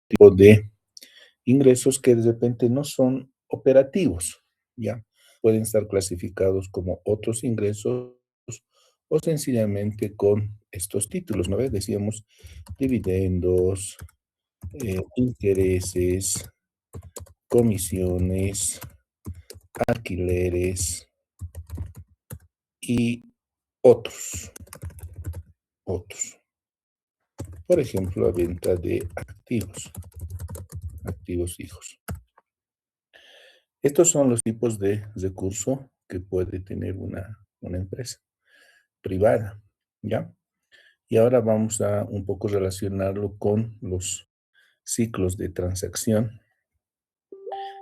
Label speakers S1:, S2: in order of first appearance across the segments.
S1: tipo de ingresos que de repente no son operativos, ¿ya? Pueden estar clasificados como otros ingresos o sencillamente con estos títulos, ¿no ves? Decíamos dividendos, intereses, comisiones, alquileres y otros, otros. Por ejemplo, la venta de activos, activos fijos. Estos son los tipos de recurso que puede tener una empresa privada, ¿ya? Y ahora vamos a un poco relacionarlo con los ciclos de transacción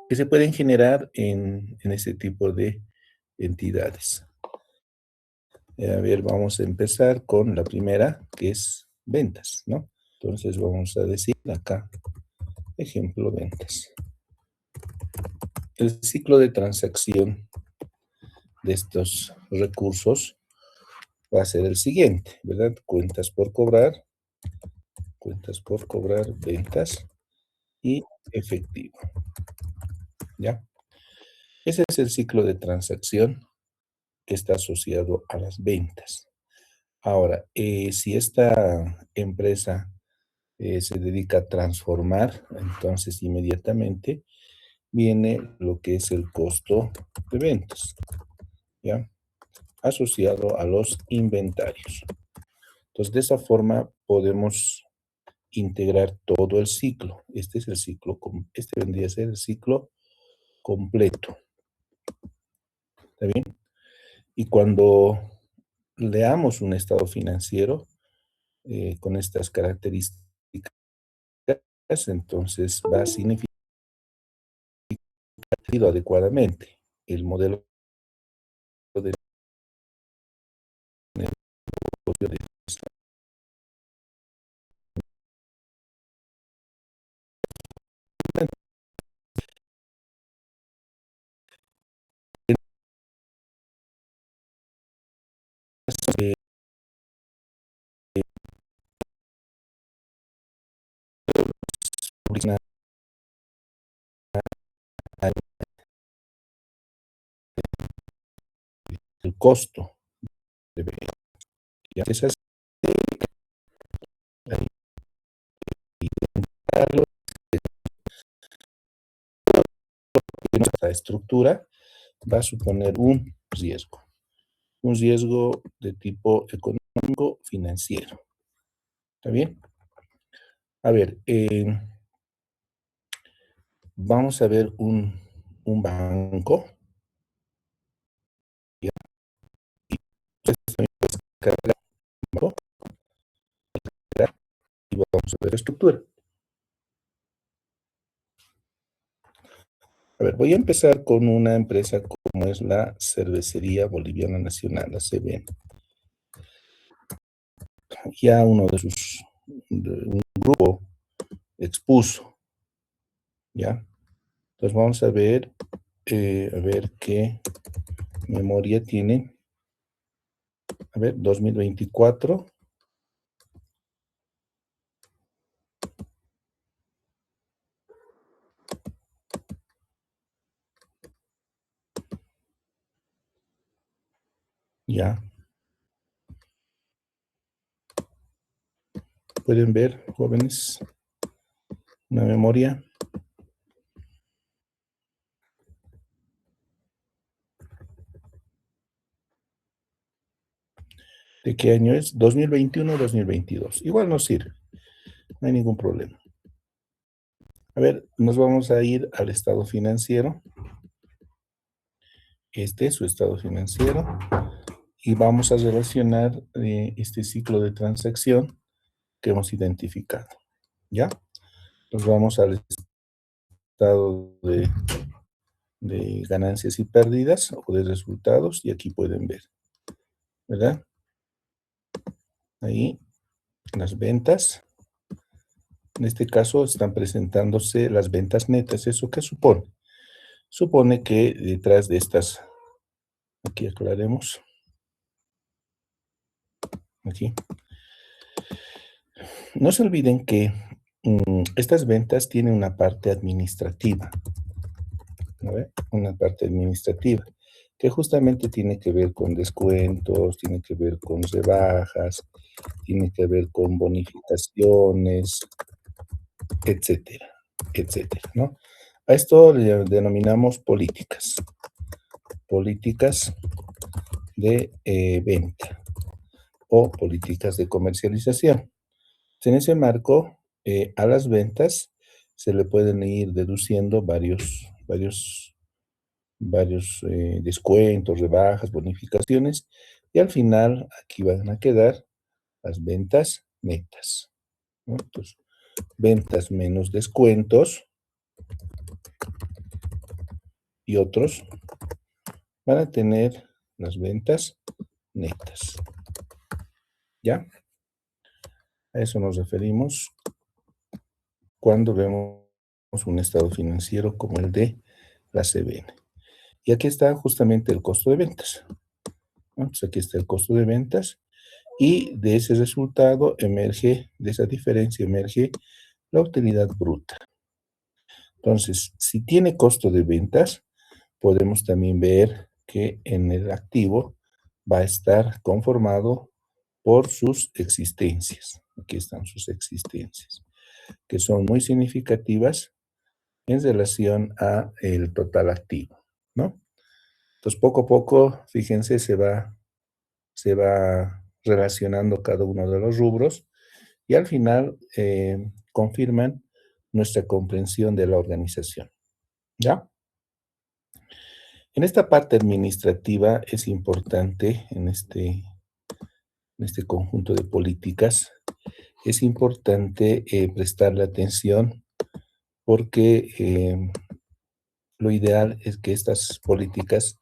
S1: que se pueden generar en ese tipo de entidades. A ver, vamos a empezar con la primera, que es ventas, ¿no? Entonces vamos a decir acá, ejemplo, ventas. El ciclo de transacción de estos recursos va a ser el siguiente, ¿verdad? Cuentas por cobrar, ventas y efectivo, ¿ya? Ese es el ciclo de transacción que está asociado a las ventas. Ahora, si esta empresa se dedica a transformar, entonces inmediatamente viene lo que es el costo de ventas, ¿ya? Asociado a los inventarios. Entonces, de esa forma podemos integrar todo el ciclo. Este es el ciclo, este vendría a ser el ciclo completo. ¿Está bien? Y cuando leamos un estado financiero con estas características, entonces va a significar adecuadamente el modelo de negocio de publicidad, el costo de venta. Esas esta estructura va a suponer un riesgo de tipo económico financiero. ¿Está bien? A ver, vamos a ver un banco. ¿Ya? Y vamos a ver la estructura. A ver, voy a empezar con una empresa como es la Cervecería Boliviana Nacional, la CBN. Ya uno un grupo expuso, ¿ya? Entonces vamos a ver qué memoria tiene. A ver, 2024. Ya, pueden ver, jóvenes, una memoria. ¿De qué año es? 2021, 2022. Igual nos sirve, no hay ningún problema. A ver, nos vamos a ir al estado financiero. Este es su estado financiero. Y vamos a relacionar este ciclo de transacción que hemos identificado. ¿Ya? Nos vamos al estado de ganancias y pérdidas o de resultados y aquí pueden ver, ¿verdad? Ahí las ventas. En este caso están presentándose las ventas netas. ¿Eso qué supone? Supone que detrás de estas, aquí aclaremos, aquí, no se olviden que Estas ventas tienen una parte administrativa, ¿no ve? Una parte administrativa que justamente tiene que ver con descuentos, tiene que ver con rebajas, tiene que ver con bonificaciones, etcétera, etcétera, ¿no? A esto le denominamos políticas de venta o políticas de comercialización. En ese marco, a las ventas se le pueden ir deduciendo varios descuentos, rebajas, bonificaciones, y al final aquí van a quedar las ventas netas, ¿no? Entonces, ventas menos descuentos y otros van a tener las ventas netas. ¿Ya? A eso nos referimos cuando vemos un estado financiero como el de la CBN. Y aquí está justamente el costo de ventas, ¿no? Entonces aquí está el costo de ventas y de ese resultado emerge, de esa diferencia emerge la utilidad bruta. Entonces, si tiene costo de ventas, podemos también ver que en el activo va a estar conformado por sus existencias. Aquí están sus existencias, que son muy significativas en relación a el total activo, ¿no? Entonces, poco a poco, fíjense, se va relacionando cada uno de los rubros y al final confirman nuestra comprensión de la organización, ¿ya? En esta parte administrativa es importante, en este conjunto de políticas, es importante prestarle atención porque lo ideal es que estas políticas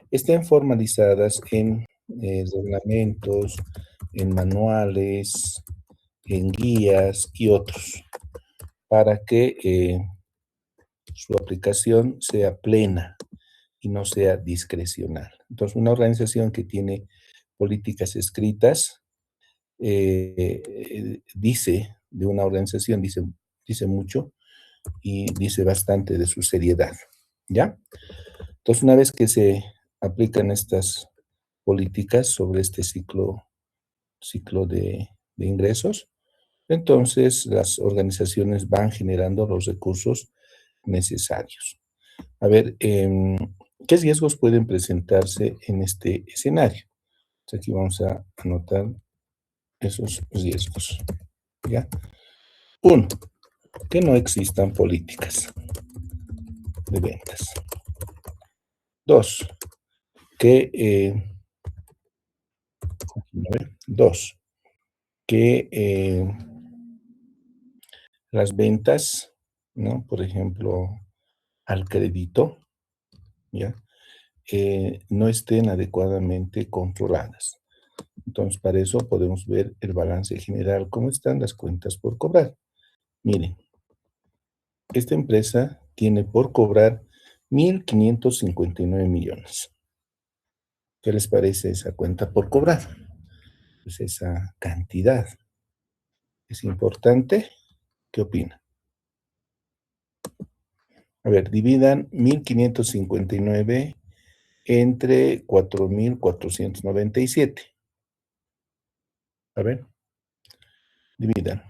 S1: estén formalizadas en reglamentos, en manuales, en guías y otros, para que su aplicación sea plena y no sea discrecional. Entonces, una organización que tiene políticas escritas, dice de una organización, dice mucho y dice bastante de su seriedad, ¿ya? Entonces, una vez que se aplican estas políticas sobre este ciclo de ingresos, entonces las organizaciones van generando los recursos necesarios. A ver, ¿qué riesgos pueden presentarse en este escenario? Entonces, aquí vamos a anotar esos riesgos, ¿ya? Uno, que no existan políticas de ventas. Dos, que, dos, que las ventas, ¿no? Por ejemplo, al crédito, ¿ya? No estén adecuadamente controladas. Entonces, para eso podemos ver el balance general, cómo están las cuentas por cobrar. Miren, esta empresa tiene por cobrar 1.559 millones. ¿Qué les parece esa cuenta por cobrar? Pues esa cantidad es importante. ¿Qué opina? A ver, dividan 1.559 entre 4.497. A ver, dividan.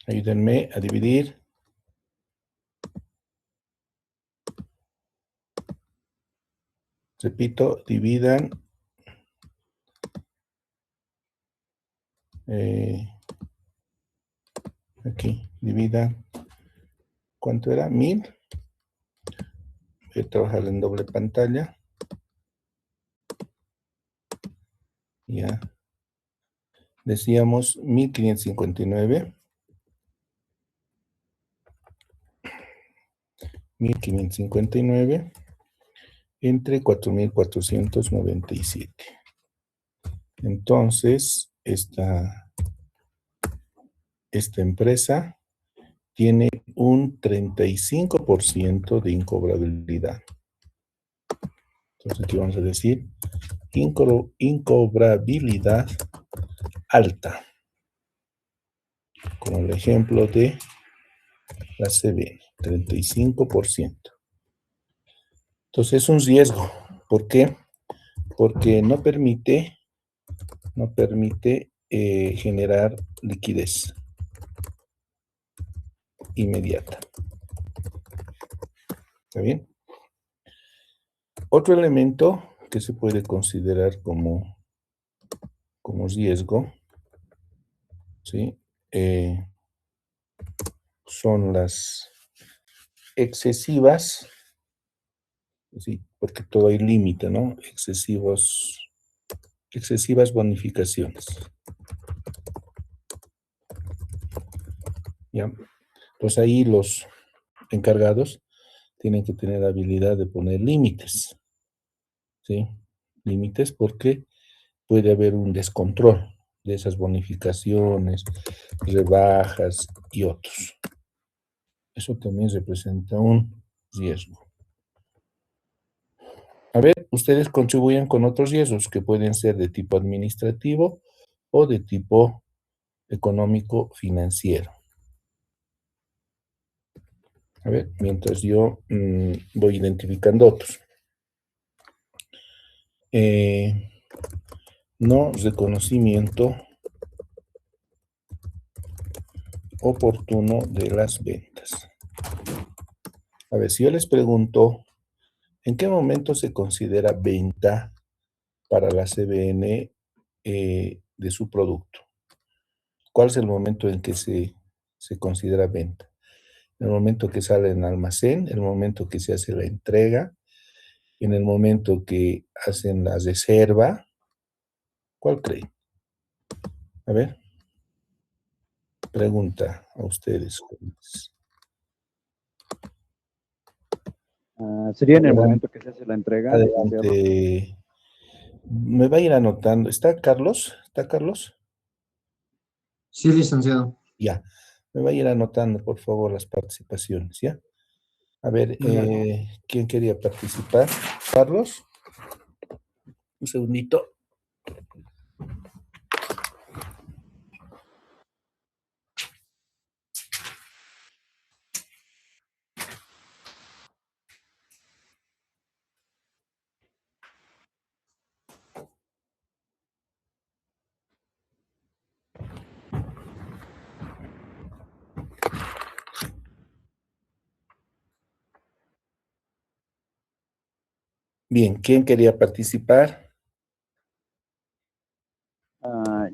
S1: Ayúdenme a dividir. Repito, dividan aquí, dividan. ¿Cuánto era? 1.000. Voy a trabajar en doble pantalla. Ya. Decíamos 1.559. 1.559 entre 4.497. Entonces, esta empresa tiene un 35% de incobrabilidad. Entonces aquí vamos a decir incobrabilidad alta, como el ejemplo de la CBN, 35%. Entonces es un riesgo. ¿Por qué? Porque no permite generar liquidez inmediata. ¿Está bien? Otro elemento que se puede considerar como riesgo, ¿sí? Son las excesivas, sí, porque todo hay límite, ¿no? Excesivas bonificaciones. ¿Ya? Pues ahí los encargados tienen que tener habilidad de poner límites, ¿sí? Límites porque puede haber un descontrol de esas bonificaciones, rebajas y otros. Eso también representa un riesgo. A ver, ustedes contribuyen con otros riesgos que pueden ser de tipo administrativo o de tipo económico financiero. A ver, mientras yo voy identificando otros. No reconocimiento oportuno de las ventas. A ver, si yo les pregunto, ¿en qué momento se considera venta para la CBN de su producto? ¿Cuál es el momento en que se considera venta? ¿En el momento que sale en almacén? ¿En el momento que se hace la entrega? ¿En el momento que hacen la reserva? ¿Cuál creen? A ver, pregunta a ustedes.
S2: Sería en el
S1: Adelante,
S2: momento que se hace la entrega, licenciado.
S1: adelante. Me va a ir anotando. ¿Está Carlos? ¿Está Carlos?
S3: Sí, licenciado.
S1: Ya. Me va a ir anotando, por favor, las participaciones, ¿ya? A ver,
S3: Ya.
S1: ¿quién quería participar? Carlos, un segundito. Bien, ¿quién quería participar?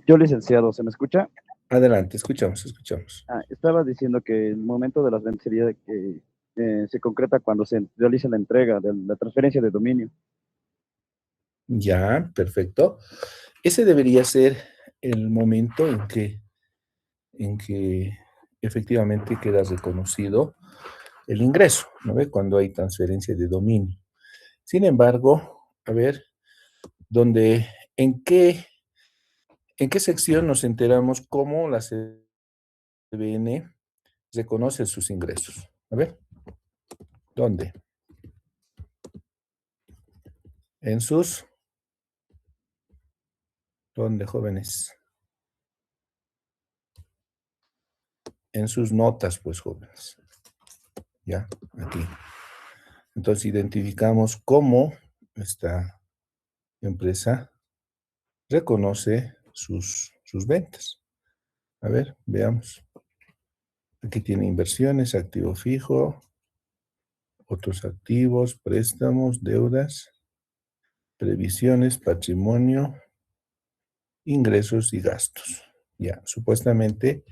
S2: Yo, licenciado, ¿se me escucha?
S1: Adelante, escuchamos, escuchamos.
S2: Estaba diciendo que el momento de las ventas sería de que se concreta cuando se realiza la entrega de la transferencia de dominio.
S1: Ya, perfecto. Ese debería ser el momento en que efectivamente queda reconocido el ingreso, ¿no ve? Cuando hay transferencia de dominio. Sin embargo, a ver, donde, ¿en qué sección nos enteramos cómo la CBN reconoce sus ingresos? A ver, ¿dónde? En sus, ¿dónde, jóvenes? En sus notas, pues, jóvenes. Ya, aquí. Entonces identificamos cómo esta empresa reconoce sus ventas. A ver, veamos. Aquí tiene inversiones, activo fijo, otros activos, préstamos, deudas, previsiones, patrimonio, ingresos y gastos. Ya, supuestamente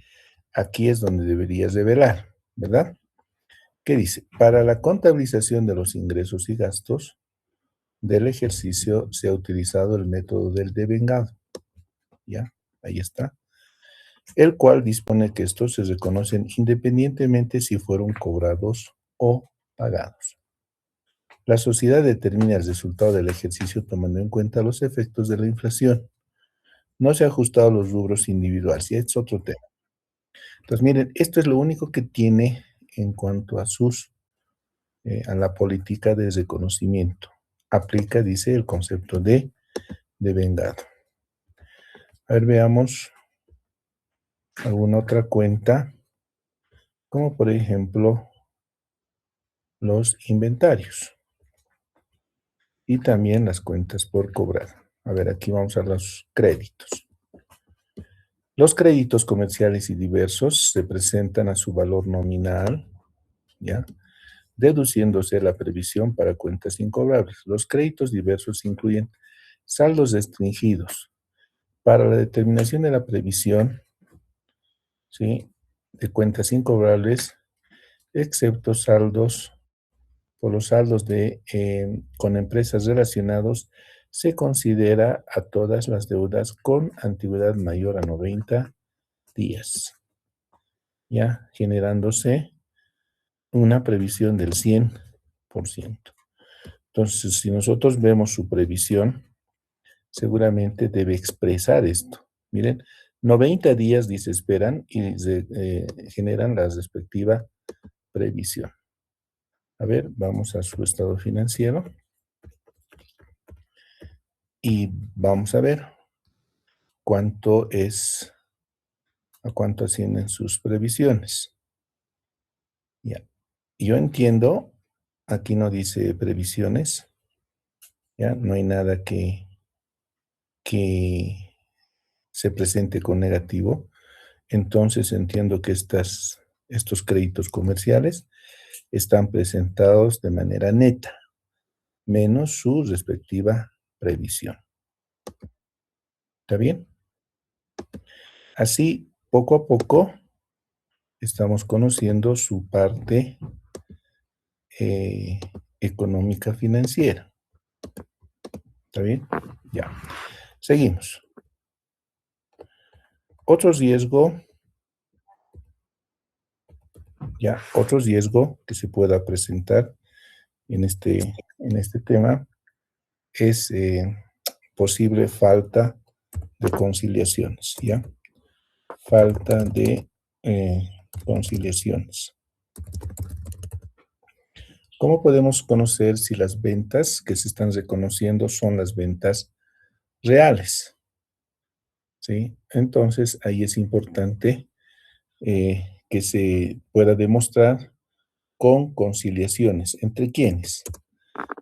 S1: aquí es donde deberías revelar, ¿verdad? ¿Qué dice? Para la contabilización de los ingresos y gastos del ejercicio se ha utilizado el método del devengado. Ya, ahí está. El cual dispone que estos se reconocen independientemente si fueron cobrados o pagados. La sociedad determina el resultado del ejercicio tomando en cuenta los efectos de la inflación. No se ha ajustado a los rubros individuales, y es otro tema. Entonces, miren, esto es lo único que tiene en cuanto a a la política de reconocimiento. aplica, dice, el concepto de vengado. A ver, veamos alguna otra cuenta, como por ejemplo los inventarios y también las cuentas por cobrar. A ver, aquí vamos a los créditos. Los créditos comerciales y diversos se presentan a su valor nominal, ¿ya? Deduciéndose la previsión para cuentas incobrables. Los créditos diversos incluyen saldos restringidos. Para la determinación de la previsión, ¿sí?, de cuentas incobrables, excepto saldos, por los saldos con empresas relacionados, se considera a todas las deudas con antigüedad mayor a 90 días, ya generándose una previsión del 100%. Entonces, si nosotros vemos su previsión, seguramente debe expresar esto. Miren, 90 días dice esperan y generan la respectiva previsión. A ver, vamos a su estado financiero y vamos a ver a cuánto ascienden sus previsiones. Ya. Yo entiendo, aquí no dice previsiones, ya, no hay nada que se presente con negativo. Entonces entiendo que estos créditos comerciales están presentados de manera neta, menos su respectiva previsión. ¿Está bien? Así, poco a poco, estamos conociendo su parte económica financiera. ¿Está bien? Ya. Seguimos. Otro riesgo que se pueda presentar en este tema es posible falta de conciliaciones, ¿ya? Falta de conciliaciones. ¿Cómo podemos conocer si las ventas que se están reconociendo son las ventas reales? ¿Sí? Entonces, ahí es importante que se pueda demostrar con conciliaciones. ¿Entre quiénes?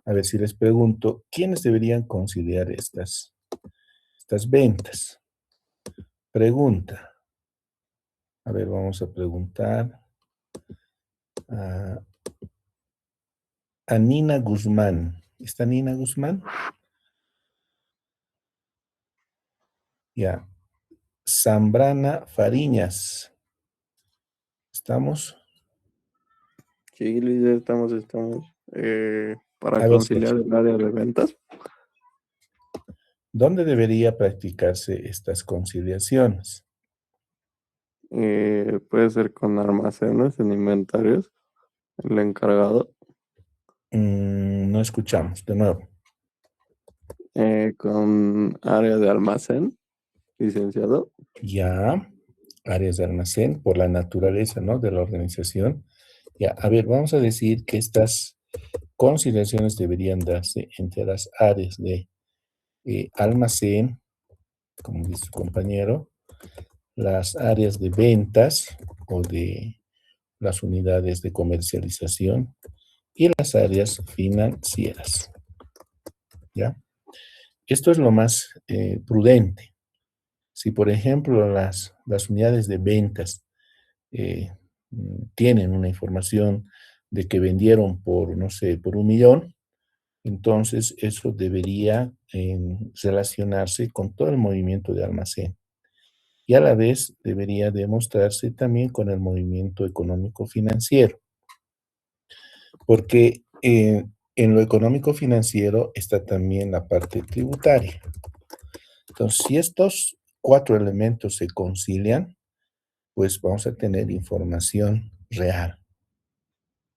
S1: A ver, si les pregunto, ¿quiénes deberían conciliar estas ventas? Pregunta. A ver, vamos a preguntar a Nina Guzmán. ¿Está Nina Guzmán? Ya. Zambrana Fariñas. ¿Estamos?
S4: Sí, Luis, ya estamos. Para
S1: A ver,
S4: conciliar el área de ventas.
S1: ¿dónde debería practicarse estas conciliaciones?
S4: Puede ser con almacenes, en inventarios, el encargado.
S1: No escuchamos, de nuevo.
S4: Con área de almacén, licenciado.
S1: Ya, áreas de almacén, por la naturaleza, ¿no?, de la organización. Ya, a ver, vamos a decir que estas conciliaciones deberían darse entre las áreas de almacén, como dice su compañero, las áreas de ventas o de las unidades de comercialización y las áreas financieras. ¿Ya? Esto es lo más prudente. Si, por ejemplo, las unidades de ventas tienen una información de que vendieron por, no sé, por 1.000.000, entonces eso debería relacionarse con todo el movimiento de almacén. Y a la vez debería demostrarse también con el movimiento económico financiero. Porque en lo económico financiero está también la parte tributaria. Entonces, si estos 4 elementos se concilian, pues vamos a tener información real.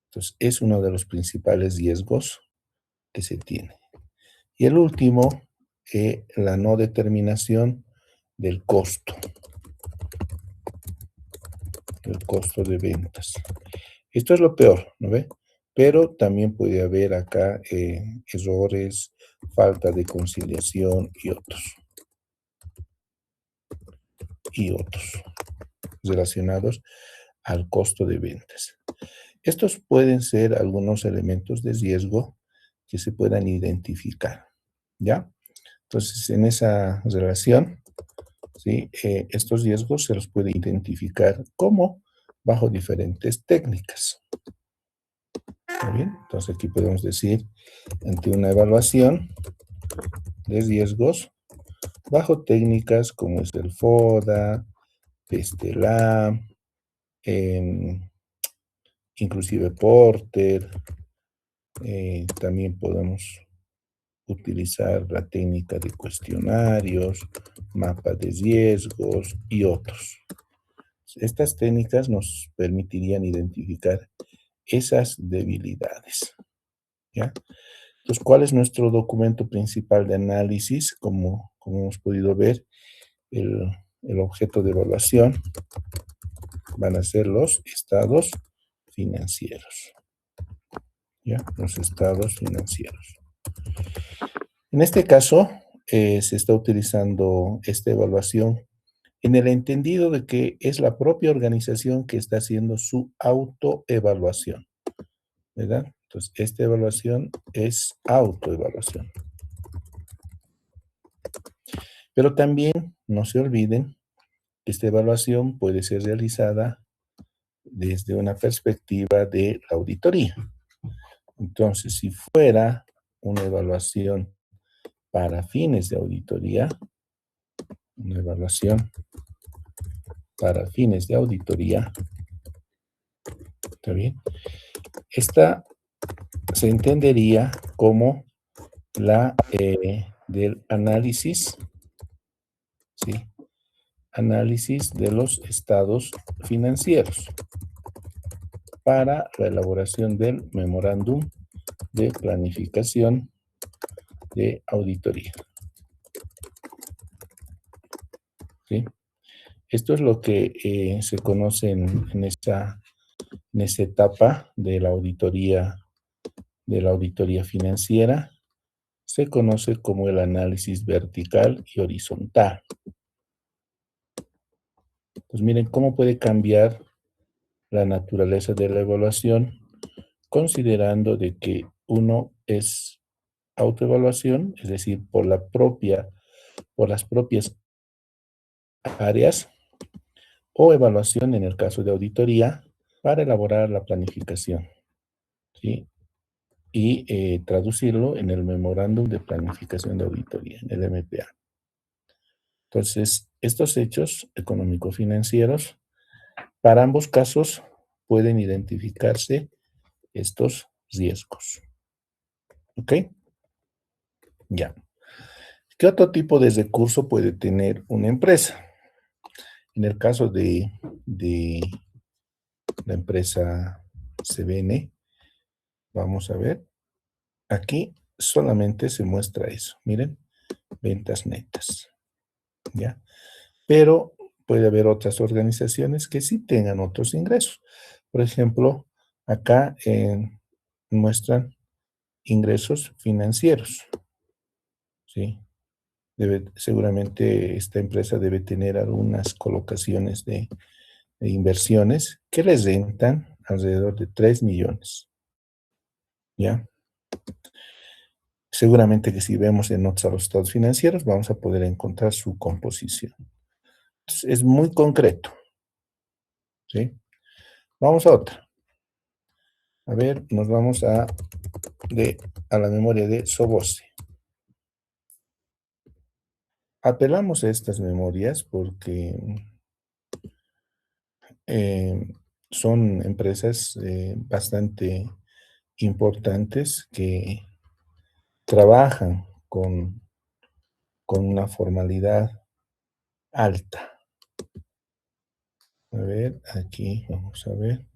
S1: Entonces, es uno de los principales riesgos que se tiene. Y el último, la no determinación del costo. El costo de ventas. Esto es lo peor, ¿no ve? pero también puede haber acá errores, falta de conciliación y otros relacionados al costo de ventas. Estos pueden ser algunos elementos de riesgo que se puedan identificar, ¿ya? Entonces, en esa relación, ¿sí? Estos riesgos se los puede identificar como bajo diferentes técnicas. ¿Está bien? Entonces, aquí podemos decir, ante una evaluación de riesgos, bajo técnicas como es el FODA, PESTELA, inclusive Porter, también podemos utilizar la técnica de cuestionarios, mapa de riesgos y otros. Estas técnicas nos permitirían identificar esas debilidades, ¿ya? Entonces, ¿cuál es nuestro documento principal de análisis? Como hemos podido ver, el objeto de evaluación van a ser los estados financieros, ¿ya? Los estados financieros. En este caso, se está utilizando esta evaluación en el entendido de que es la propia organización que está haciendo su autoevaluación, ¿verdad? Entonces, esta evaluación es autoevaluación. Pero también no se olviden que esta evaluación puede ser realizada desde una perspectiva de la auditoría. Entonces, si fuera una evaluación para fines de auditoría, una evaluación para fines de auditoría, ¿está bien? Esta se entendería como la del análisis, ¿sí? Análisis de los estados financieros para la elaboración del memorándum de planificación de auditoría, ¿sí? Esto es lo que se conoce en esa etapa de la auditoría financiera. Se conoce como el análisis vertical y horizontal. Pues miren cómo puede cambiar la naturaleza de la evaluación, considerando de que uno es autoevaluación, es decir, por las propias áreas, o evaluación en el caso de auditoría para elaborar la planificación, ¿sí? Y traducirlo en el memorándum de planificación de auditoría, en el MPA. Entonces, estos hechos económico-financieros, para ambos casos, pueden identificarse estos riesgos. ¿Ok? Ya. ¿Qué otro tipo de recurso puede tener una empresa? En el caso de la empresa CBN, vamos a ver, aquí solamente se muestra eso. Miren, ventas netas, ¿ya? Pero puede haber otras organizaciones que sí tengan otros ingresos. Por ejemplo, acá muestran ingresos financieros, ¿sí? Seguramente esta empresa debe tener algunas colocaciones de inversiones que les rentan alrededor de 3 millones, ¿ya? Seguramente que si vemos en notas a los estados financieros vamos a poder encontrar su composición. Entonces, es muy concreto, ¿sí? Vamos a otra. A ver, nos vamos a la memoria de Sobose. Apelamos a estas memorias porque son empresas bastante importantes que trabajan con una formalidad alta. A ver, aquí vamos a ver.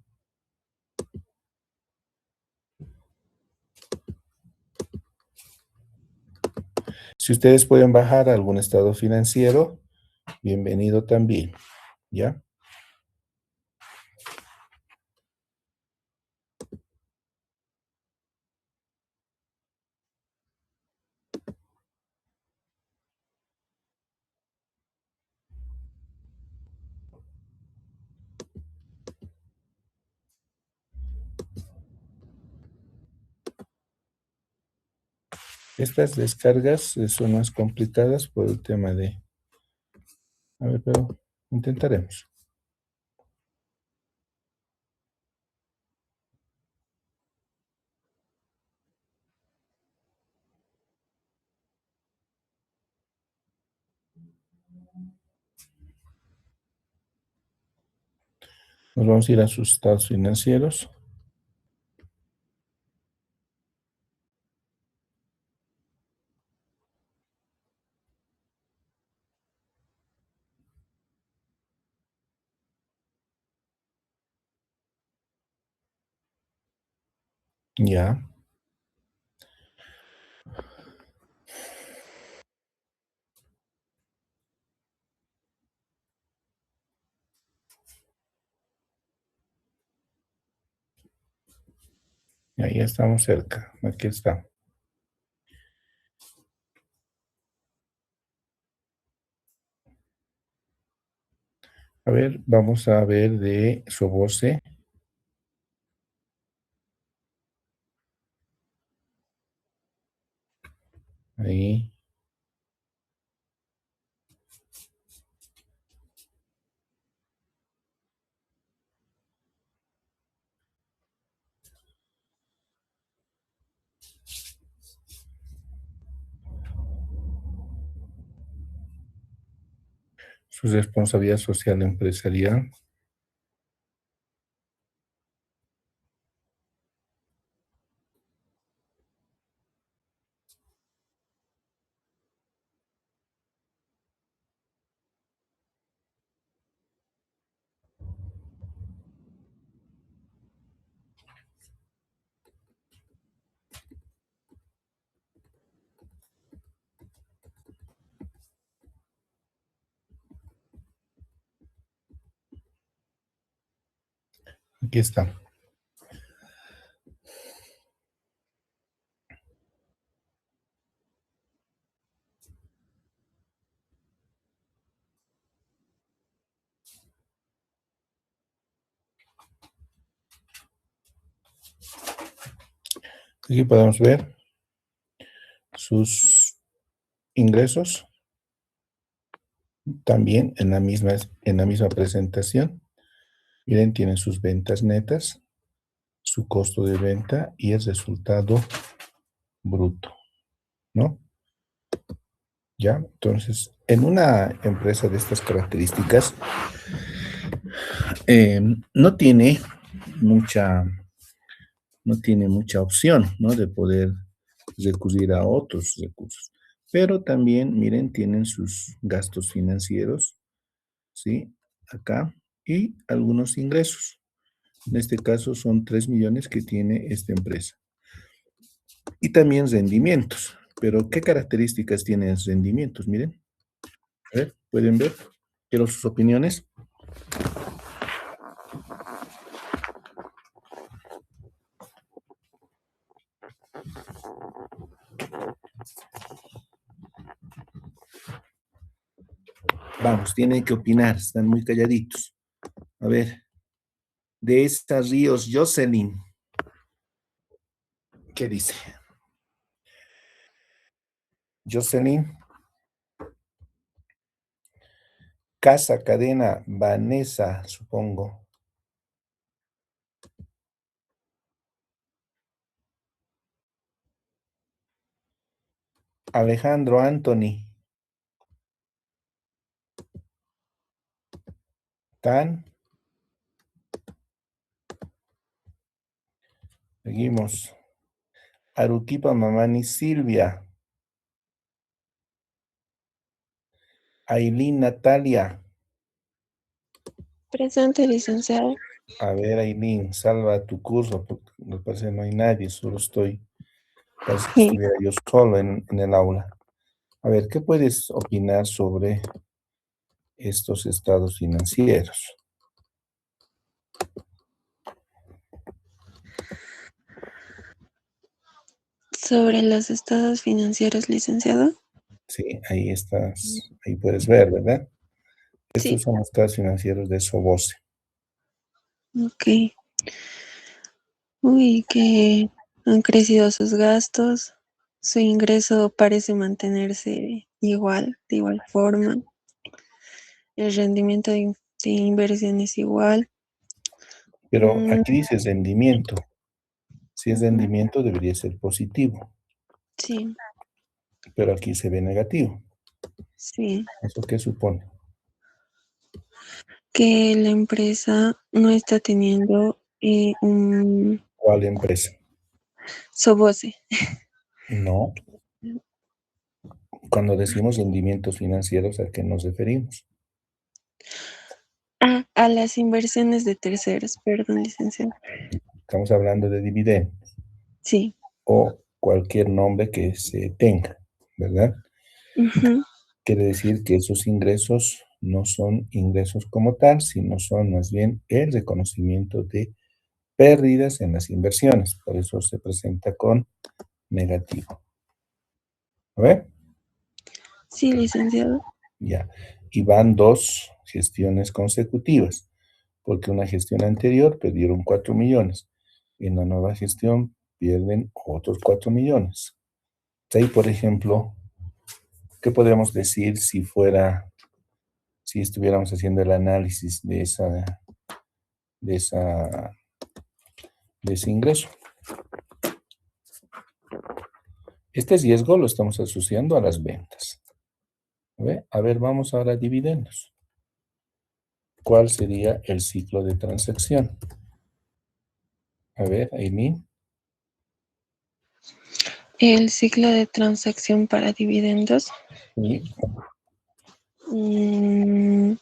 S1: Si ustedes pueden bajar algún estado financiero, bienvenido también, ¿ya? Estas descargas son más complicadas por el tema de... A ver, pero intentaremos. Nos vamos a ir a sus estados financieros. Ya. Ahí estamos cerca. Aquí está. A ver, vamos a ver de Soboce. Ahí. Su responsabilidad social empresarial. Aquí está. Aquí podemos ver sus ingresos. También en la misma presentación. Miren, tienen sus ventas netas, su costo de venta y el resultado bruto, ¿no? Ya, entonces, en una empresa de estas características, no tiene mucha opción, ¿no? De poder recurrir a otros recursos. Pero también, miren, tienen sus gastos financieros, ¿sí? Acá, y algunos ingresos. En este caso son 3 millones que tiene esta empresa. Y también rendimientos. Pero, ¿qué características tienen rendimientos? Miren. A ver, ¿pueden ver? Quiero sus opiniones. Vamos, tienen que opinar, están muy calladitos. A ver, de estas Ríos Jocelyn, ¿qué dice? Jocelyn, Casa, Cadena, Vanessa, supongo. Alejandro, Anthony. Tan. Seguimos. Aruquipa, Mamani, Silvia. Ailín, Natalia.
S5: Presente, licenciado.
S1: A ver, Ailín, salva tu curso, porque me parece que no hay nadie, solo estoy, parece que
S5: Sí.
S1: estuviera yo solo en el aula. A ver, ¿qué puedes opinar sobre estos estados financieros?
S5: Sobre los estados financieros, licenciado.
S1: Sí, ahí estás, ahí puedes ver, ¿verdad?
S5: Sí.
S1: Estos son los estados financieros de Soboce.
S5: Ok. Uy, que han crecido sus gastos, su ingreso parece mantenerse igual, de igual forma. El rendimiento de inversión es igual.
S1: Pero
S5: Mm,
S1: aquí dice rendimiento. Si es
S5: ujú,
S1: rendimiento, debería ser positivo,
S5: sí,
S1: pero aquí se ve negativo.
S5: sí.
S1: ¿Eso qué supone?
S5: Que la empresa no está teniendo un
S1: ¿Cuál empresa?
S5: soboce.
S1: No. Cuando decimos rendimientos financieros, ¿a qué nos referimos?
S5: A las inversiones de terceros, perdón, licenciado.
S1: Estamos hablando de dividendos
S5: Sí.
S1: o cualquier nombre que se tenga, ¿verdad?
S5: Ujú.
S1: Quiere decir que esos ingresos no son ingresos como tal, sino son más bien el reconocimiento de pérdidas en las inversiones. Por eso se presenta con negativo. ¿A ver?
S5: Sí, licenciado.
S1: Ya. Y van dos gestiones consecutivas, porque una gestión anterior perdieron 4 millones. En la nueva gestión pierden otros 4 millones. Ahí, por ejemplo, ¿qué podríamos decir si estuviéramos haciendo el análisis de esa, de ese ingreso? Este riesgo lo estamos asociando a las ventas. A ver, vamos ahora a dividendos. ¿Cuál sería el ciclo de transacción? A ver, Aileen.
S5: El ciclo de transacción para dividendos.
S1: Y
S5: mm,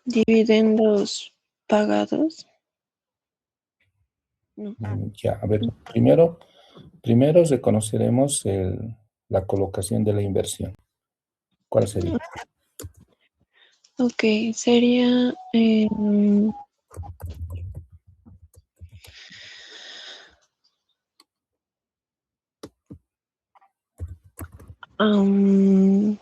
S5: dividendos pagados. No.
S1: ya, a ver, primero reconoceremos la colocación de la inversión. ¿Cuál sería?
S5: Ok, sería am,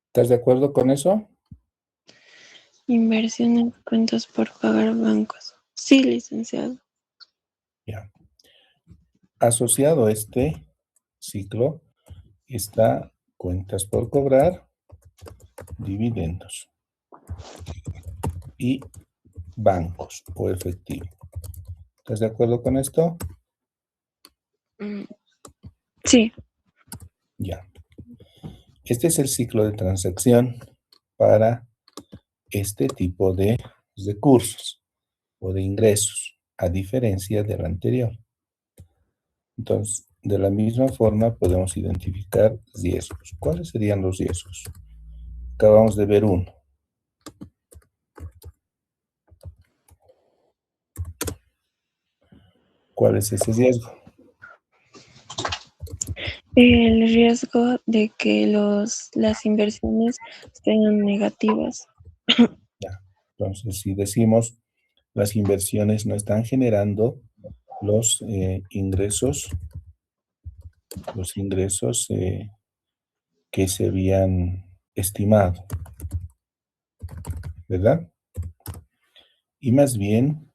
S1: ¿Estás de acuerdo con eso?
S5: inversión en cuentas por pagar bancos. Sí, licenciado.
S1: Ya. Asociado a este ciclo está cuentas por cobrar, dividendos y bancos o efectivo. ¿Estás de acuerdo con esto?
S5: Mm, sí.
S1: Ya. Este es el ciclo de transacción para este tipo de recursos o de ingresos, a diferencia del anterior. Entonces, de la misma forma podemos identificar riesgos. ¿Cuáles serían los riesgos? Acabamos de ver uno. ¿Cuál es ese riesgo?
S5: El riesgo de que las inversiones sean negativas.
S1: Ya. Entonces, si decimos las inversiones no están generando los ingresos que se habían estimado, ¿verdad? Y más bien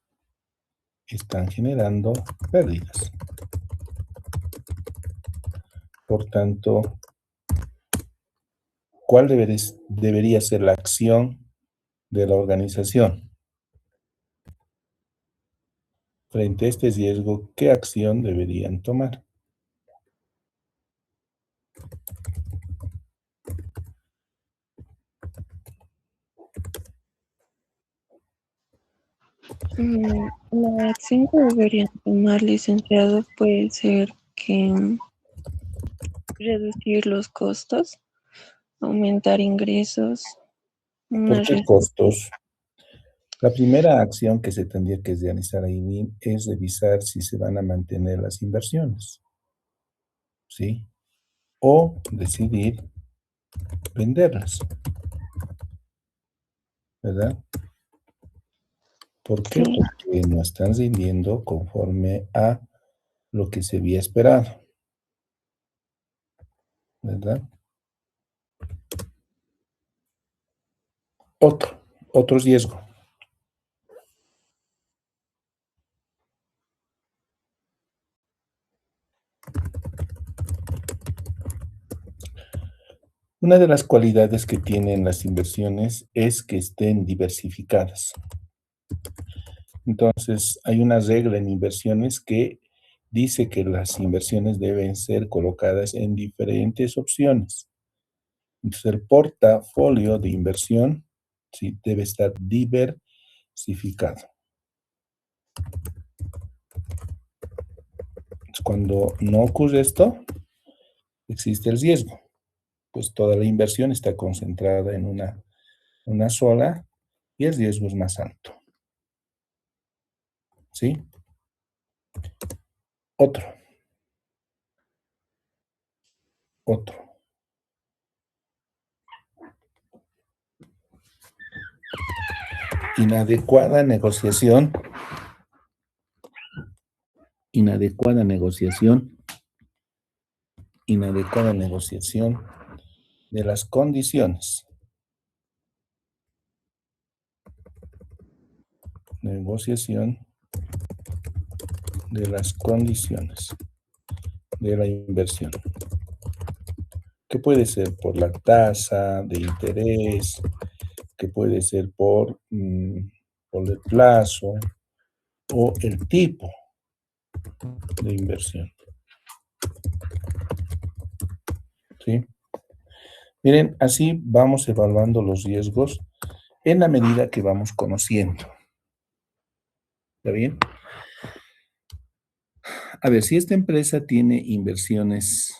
S1: están generando pérdidas. Por tanto, ¿cuál debería ser la acción de la organización? Frente a este riesgo, ¿qué acción deberían tomar?
S5: La acción que deberían tomar, licenciado, puede ser que reducir los costos, aumentar ingresos,
S1: ¿Por
S5: una
S1: qué costos? La primera acción que se tendría que realizar ahí es revisar si se van a mantener las inversiones, ¿sí? O decidir venderlas, ¿verdad? ¿Por qué?
S5: sí,
S1: Porque no están rindiendo conforme a lo que se había esperado, ¿verdad? Otro riesgo. Una de las cualidades que tienen las inversiones es que estén diversificadas. Entonces, hay una regla en inversiones que dice que las inversiones deben ser colocadas en diferentes opciones. Entonces, el portafolio de inversión, sí, debe estar diversificado. Entonces, cuando no ocurre esto, existe el riesgo. Pues toda la inversión está concentrada en una sola y el riesgo es más alto. ¿Sí? Otro. Inadecuada negociación de las condiciones. Negociación de las condiciones de la inversión. Que puede ser por la tasa de interés, que puede ser por el plazo o el tipo de inversión. ¿Sí? Miren, así vamos evaluando los riesgos en la medida que vamos conociendo. ¿Está bien? A ver, si esta empresa tiene inversiones,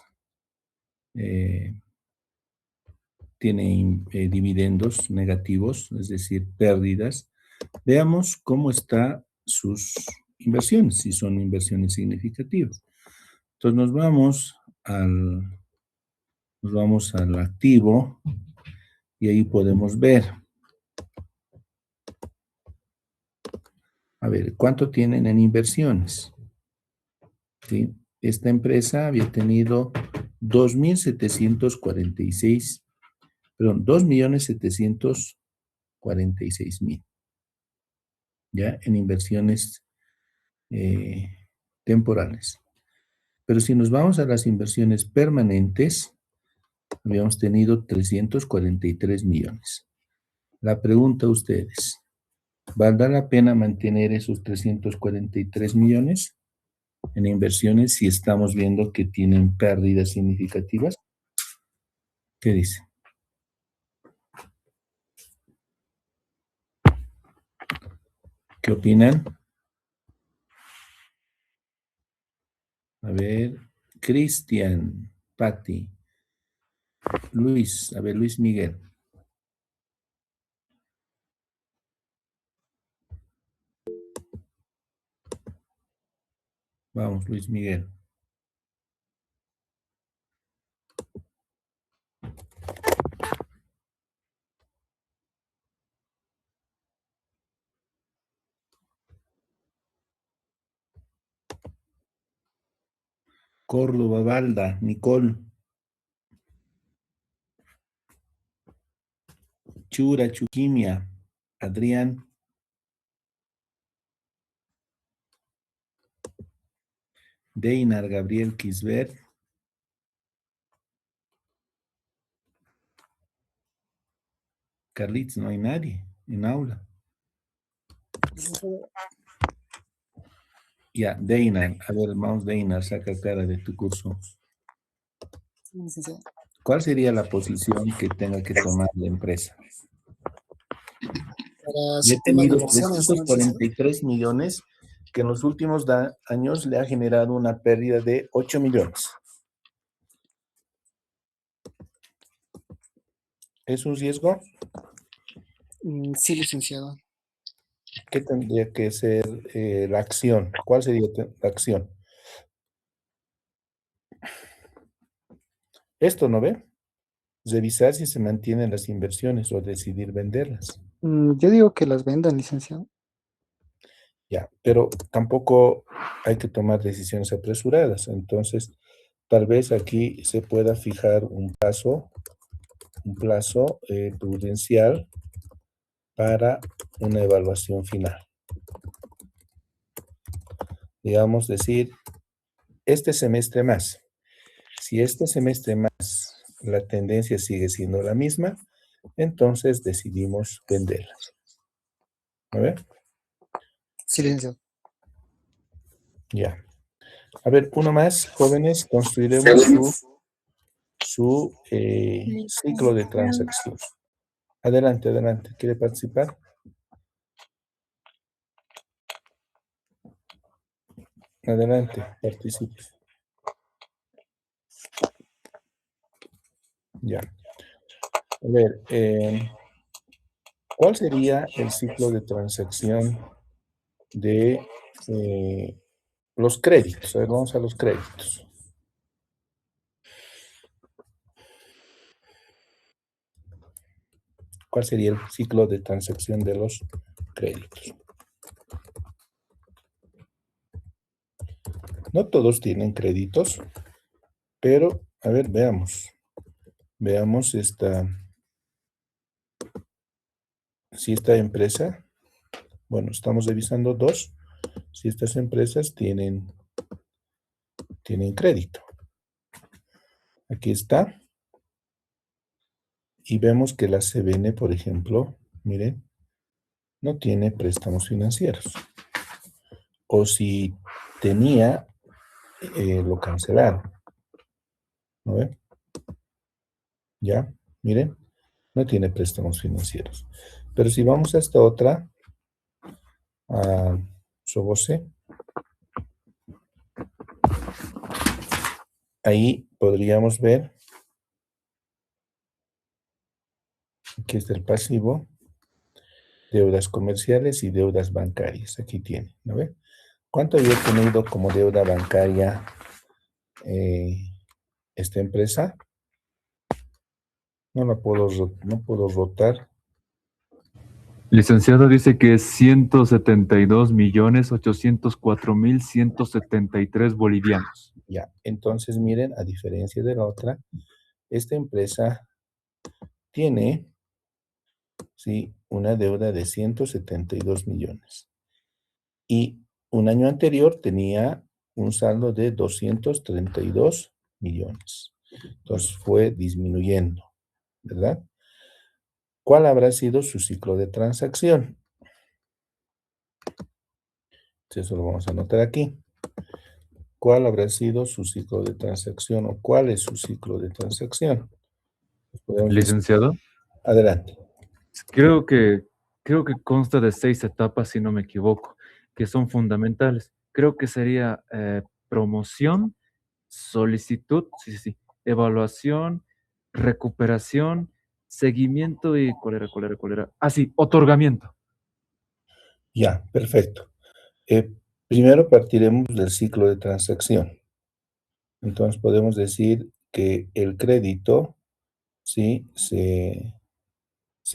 S1: tiene dividendos negativos, es decir, pérdidas, veamos cómo están sus inversiones, si son inversiones significativas. Entonces nos vamos al activo y ahí podemos ver. A ver, ¿cuánto tienen en inversiones? ¿Sí? Esta empresa había tenido 2.746.000, ¿ya? En inversiones temporales. Pero si nos vamos a las inversiones permanentes, habíamos tenido 343 millones. La pregunta a ustedes, ¿valdrá la pena mantener esos 343 millones en inversiones si estamos viendo que tienen pérdidas significativas? ¿Qué dice? ¿Qué opinan? A ver, Cristian, Patti, Luis, a ver, Luis Miguel. Vamos, Luis Miguel. Córdoba, Valda, Nicole. Chura, Chuquimia, Adrián. Deinar, Gabriel, Kisbert. Carlitos, no hay nadie en aula. Ya, Deinar, a ver, vamos, Deinar, saca cara de tu curso. ¿Cuál sería la posición que tenga que tomar la empresa? Y he tenido 343 millones que en los últimos años le ha generado una pérdida de 8 millones. ¿Es un riesgo?
S6: Sí, licenciado.
S1: ¿Qué tendría que ser la acción? ¿Cuál sería la acción? Esto, ¿no ve? Revisar si se mantienen las inversiones o decidir venderlas.
S6: Yo digo que las vendan, licenciado.
S1: Ya, pero tampoco hay que tomar decisiones apresuradas. Entonces, tal vez aquí se pueda fijar un plazo prudencial para una evaluación final. Digamos, decir, este semestre más. Si este semestre más la tendencia sigue siendo la misma, entonces decidimos venderlas. A ver,
S6: Sí, licenciado.
S1: ya. A ver, uno más, jóvenes, construiremos su ciclo de transacción. Adelante, adelante. ¿Quiere participar? Adelante, participe. Ya. A ver, ¿cuál sería el ciclo de transacción de los créditos? A ver, vamos a los créditos. ¿Cuál sería el ciclo de transacción de los créditos? No todos tienen créditos, pero, a ver, veamos. Veamos si esta empresa, bueno, estamos revisando dos, si estas empresas tienen crédito. Aquí está. Y vemos que la CBN, por ejemplo, miren, no tiene préstamos financieros. O si tenía, lo cancelaron. ¿No ven? Ya, miren, no tiene préstamos financieros. Pero si vamos a esta otra, a Sobose, ahí podríamos ver que está el pasivo, deudas comerciales y deudas bancarias. Aquí tiene, ¿no ve? ¿Cuánto había tenido como deuda bancaria esta empresa? No puedo rotar.
S7: Licenciado, dice que es 172.804.173 bolivianos.
S1: Ya, entonces miren, a diferencia de la otra, esta empresa tiene, sí, una deuda de 172 millones. Y un año anterior tenía un saldo de 232 millones. Entonces fue disminuyendo, ¿verdad? ¿Cuál habrá sido su ciclo de transacción? Eso lo vamos a anotar aquí. ¿Cuál habrá sido su ciclo de transacción o cuál es su ciclo de transacción? Podemos decir,
S7: Licenciado,
S1: adelante.
S7: creo que consta de 6 etapas, si no me equivoco, que son fundamentales. Creo que sería promoción, solicitud, sí, evaluación, recuperación, seguimiento y ¿cuál era? Ah, sí, otorgamiento.
S1: Ya, perfecto. Primero partiremos del ciclo de transacción. Entonces podemos decir que el crédito, ¿sí? se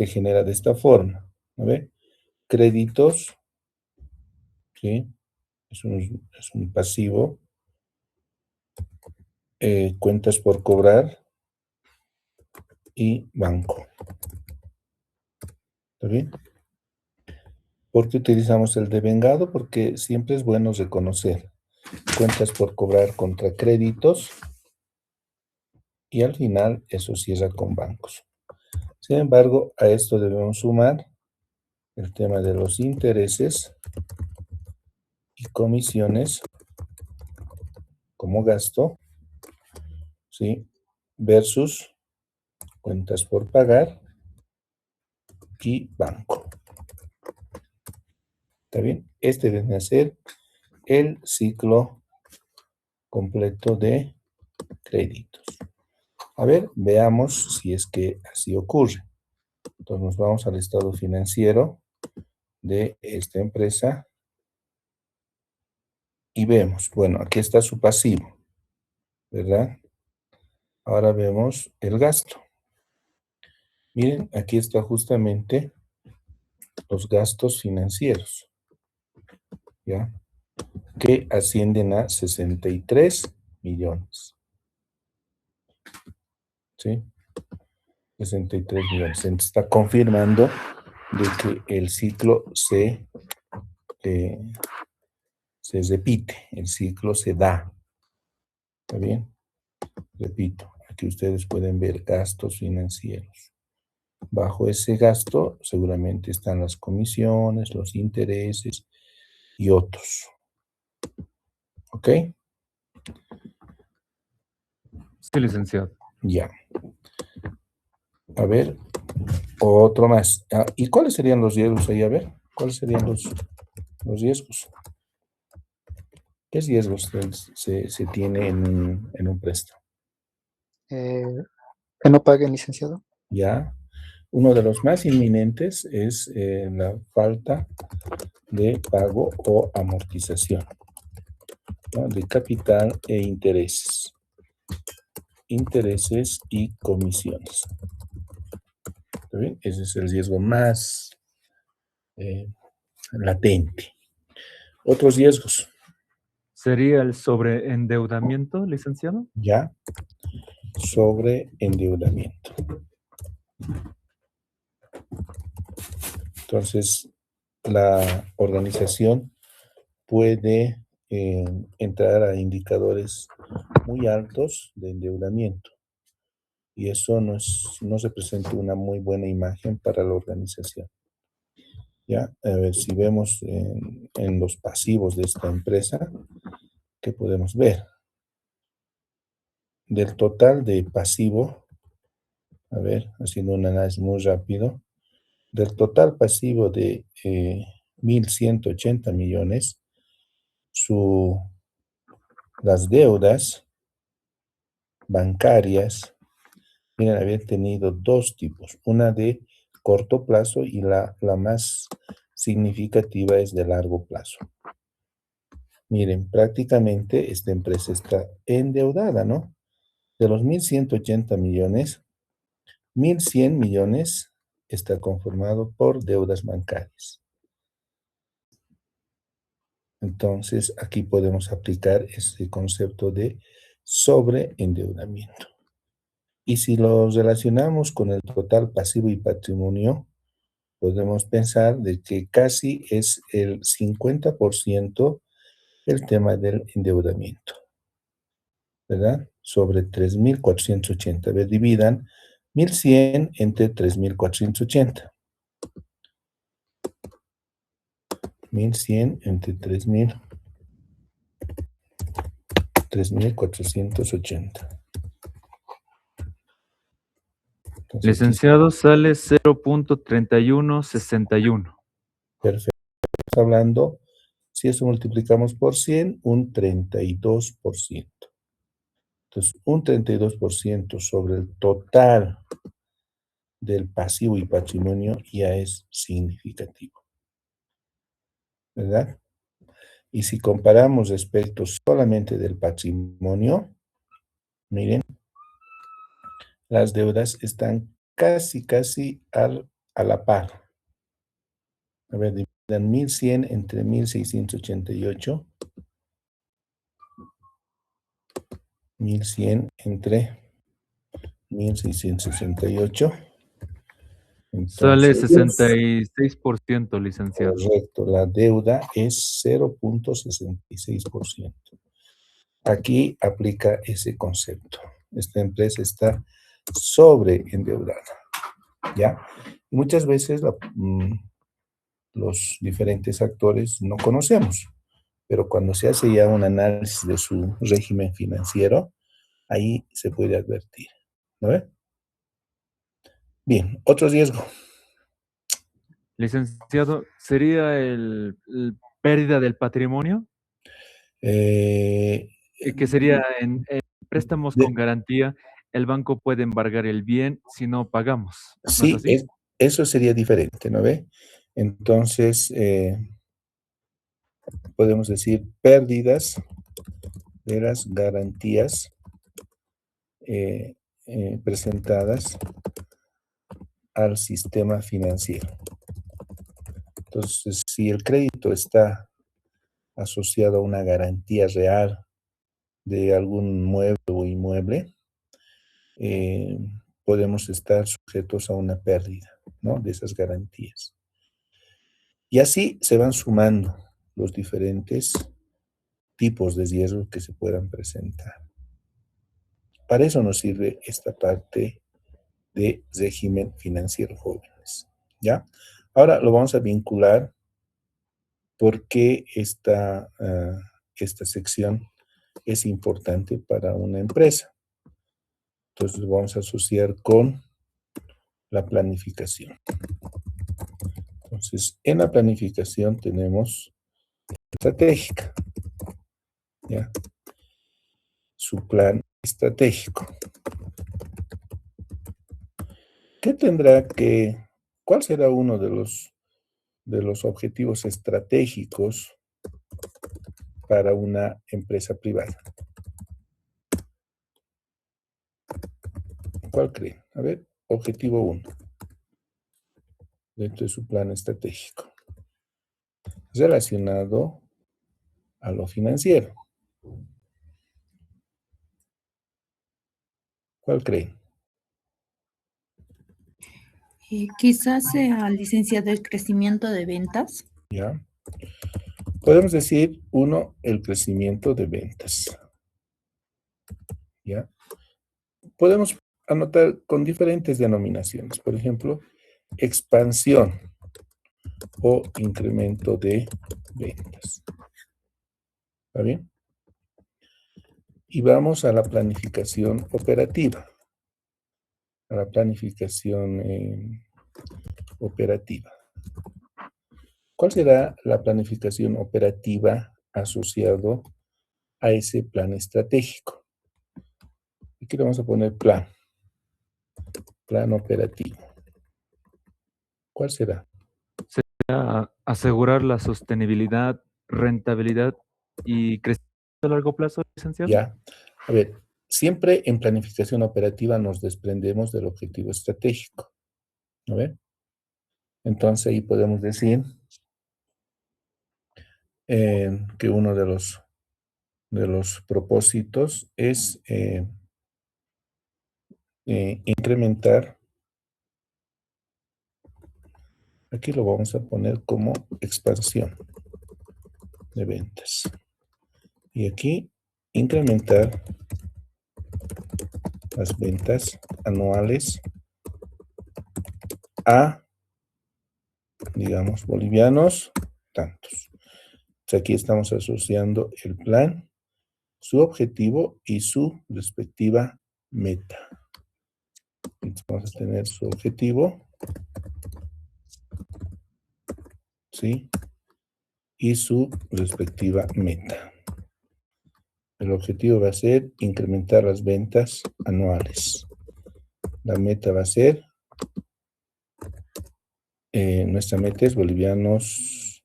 S1: genera de esta forma, ¿no ve? Créditos, ¿sí? Es un pasivo. Cuentas por cobrar y banco. ¿Está bien? ¿Por qué utilizamos el devengado? Porque siempre es bueno reconocer cuentas por cobrar contra créditos y al final eso cierra con bancos. Sin embargo, a esto debemos sumar el tema de los intereses y comisiones como gasto, ¿sí? Versus cuentas por pagar y banco. ¿Está bien? Este debe ser el ciclo completo de créditos. A ver, veamos si es que así ocurre. Entonces nos vamos al estado financiero de esta empresa y vemos, bueno, aquí está su pasivo, ¿verdad? Ahora vemos el gasto. Miren, aquí está justamente los gastos financieros, ¿ya? Que ascienden a 63 millones. ¿Sí? 63 millones. Entonces está confirmando de que el ciclo se repite, el ciclo se da. ¿Está bien? Repito, Aquí ustedes pueden ver gastos financieros. Bajo ese gasto seguramente están las comisiones, los intereses y otros. ¿Ok?
S7: Sí, licenciado.
S1: Ya. A ver, otro más. ¿Y cuáles serían los riesgos ahí? A ver, ¿cuáles serían los riesgos? ¿Qué riesgos se tiene en un préstamo?
S6: Que no paguen, licenciado.
S1: Ya. Uno de los más inminentes es la falta de pago o amortización, ¿no? De capital e intereses. Intereses y comisiones. ¿Está bien? Ese es el riesgo más latente. Otros riesgos.
S7: ¿Sería el sobreendeudamiento, licenciado?
S1: Ya. Sobre endeudamiento. Entonces, la organización puede entrar a indicadores muy altos de endeudamiento y eso no representa una muy buena imagen para la organización. Ya, a ver, si vemos en los pasivos de esta empresa, ¿qué podemos ver? Del total de pasivo, a ver, haciendo un análisis muy rápido, del total pasivo de 1.180 millones, las deudas bancarias miren, haber tenido dos tipos, una de corto plazo y la más significativa es de largo plazo. Miren, prácticamente esta empresa está endeudada, ¿no? De los 1.180 millones, 1.100 millones está conformado por deudas bancarias. Entonces, aquí podemos aplicar este concepto de sobreendeudamiento. Y si lo relacionamos con el total pasivo y patrimonio, podemos pensar de que casi es el 50% el tema del endeudamiento, ¿verdad? Sobre 3.480. A ver, dividan 1.100 entre 3.480. 1.100 entre 3.480. Entonces,
S7: Licenciado, sale 0.3161.
S1: perfecto. Estamos hablando, si eso multiplicamos por 100, un 32%. Entonces, un 32% sobre el total del pasivo y patrimonio ya es significativo, ¿verdad? Y si comparamos respecto solamente del patrimonio, miren, las deudas están casi a la par. A ver, dividan 1.100 entre 1.688. 1.100 entre 1.668.
S7: Sale
S1: Entonces,
S7: 66%, licenciado.
S1: correcto, la deuda es 0.66%. Aquí aplica ese concepto. Esta empresa está sobreendeudada, ¿ya? Y muchas veces los diferentes actores no conocemos, pero cuando se hace ya un análisis de su régimen financiero, ahí se puede advertir, ¿no ve? Bien, otro riesgo.
S7: Licenciado, ¿sería el pérdida del patrimonio?
S1: Eh,
S7: Que sería en préstamos
S1: de-
S7: con garantía, el banco puede embargar el bien si no pagamos. ¿No es
S1: sí,
S7: así?
S1: eso sería diferente, ¿no ve? Entonces, podemos decir pérdidas de las garantías presentadas al sistema financiero. Entonces, si el crédito está asociado a una garantía real de algún mueble o inmueble, podemos estar sujetos a una pérdida, ¿no? De esas garantías. Y así se van sumando los diferentes tipos de riesgos que se puedan presentar. para eso nos sirve esta parte de régimen financiero, jóvenes. ¿Ya? Ahora lo vamos a vincular porque esta sección es importante para una empresa. Entonces lo vamos a asociar con la planificación. Entonces, en la planificación tenemos estratégica, ¿ya? Su plan estratégico. ¿Cuál será uno de los objetivos estratégicos para una empresa privada? ¿Cuál creen? A ver, objetivo 1, dentro de su plan estratégico, relacionado a lo financiero. ¿Cuál creen?
S8: Quizás sea licenciado el crecimiento de ventas.
S1: ¿Ya? Podemos decir, 1, el crecimiento de ventas. ¿Ya? Podemos anotar con diferentes denominaciones. Por ejemplo, expansión o incremento de ventas. ¿Está bien? Y vamos a la planificación operativa. A la planificación operativa. ¿Cuál será la planificación operativa asociado a ese plan estratégico? Aquí le vamos a poner plan operativo. ¿Cuál será?
S7: Asegurar la sostenibilidad, rentabilidad y crecimiento a largo plazo, licenciado.
S1: Ya. A ver, siempre en planificación operativa nos desprendemos del objetivo estratégico. ¿A ver? Entonces ahí podemos decir que uno de los propósitos es incrementar, aquí lo vamos a poner como expansión de ventas. Y aquí incrementar las ventas anuales a, digamos, bolivianos, tantos. Entonces aquí estamos asociando el plan, su objetivo y su respectiva meta. Entonces vamos a tener su objetivo, ¿sí? Y su respectiva meta. El objetivo va a ser incrementar las ventas anuales. La meta va a ser, nuestra meta es bolivianos,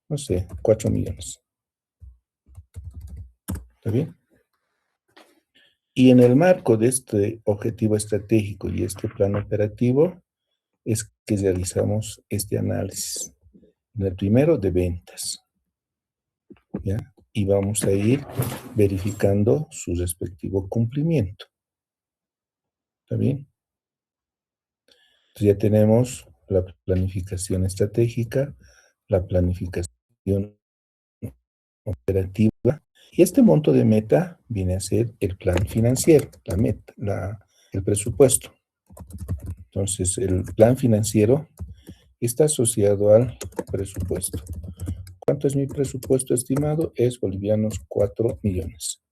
S1: no sé, 4 millones. ¿Está bien? Y en el marco de este objetivo estratégico y este plan operativo es que realizamos este análisis. En el primero de ventas, ¿ya? Y vamos a ir verificando su respectivo cumplimiento. ¿Está bien? Entonces ya tenemos la planificación estratégica, la planificación operativa, y este monto de meta viene a ser el plan financiero, la meta, el presupuesto. Entonces, el plan financiero está asociado al presupuesto. ¿Cuánto es mi presupuesto estimado? Es bolivianos 4 millones.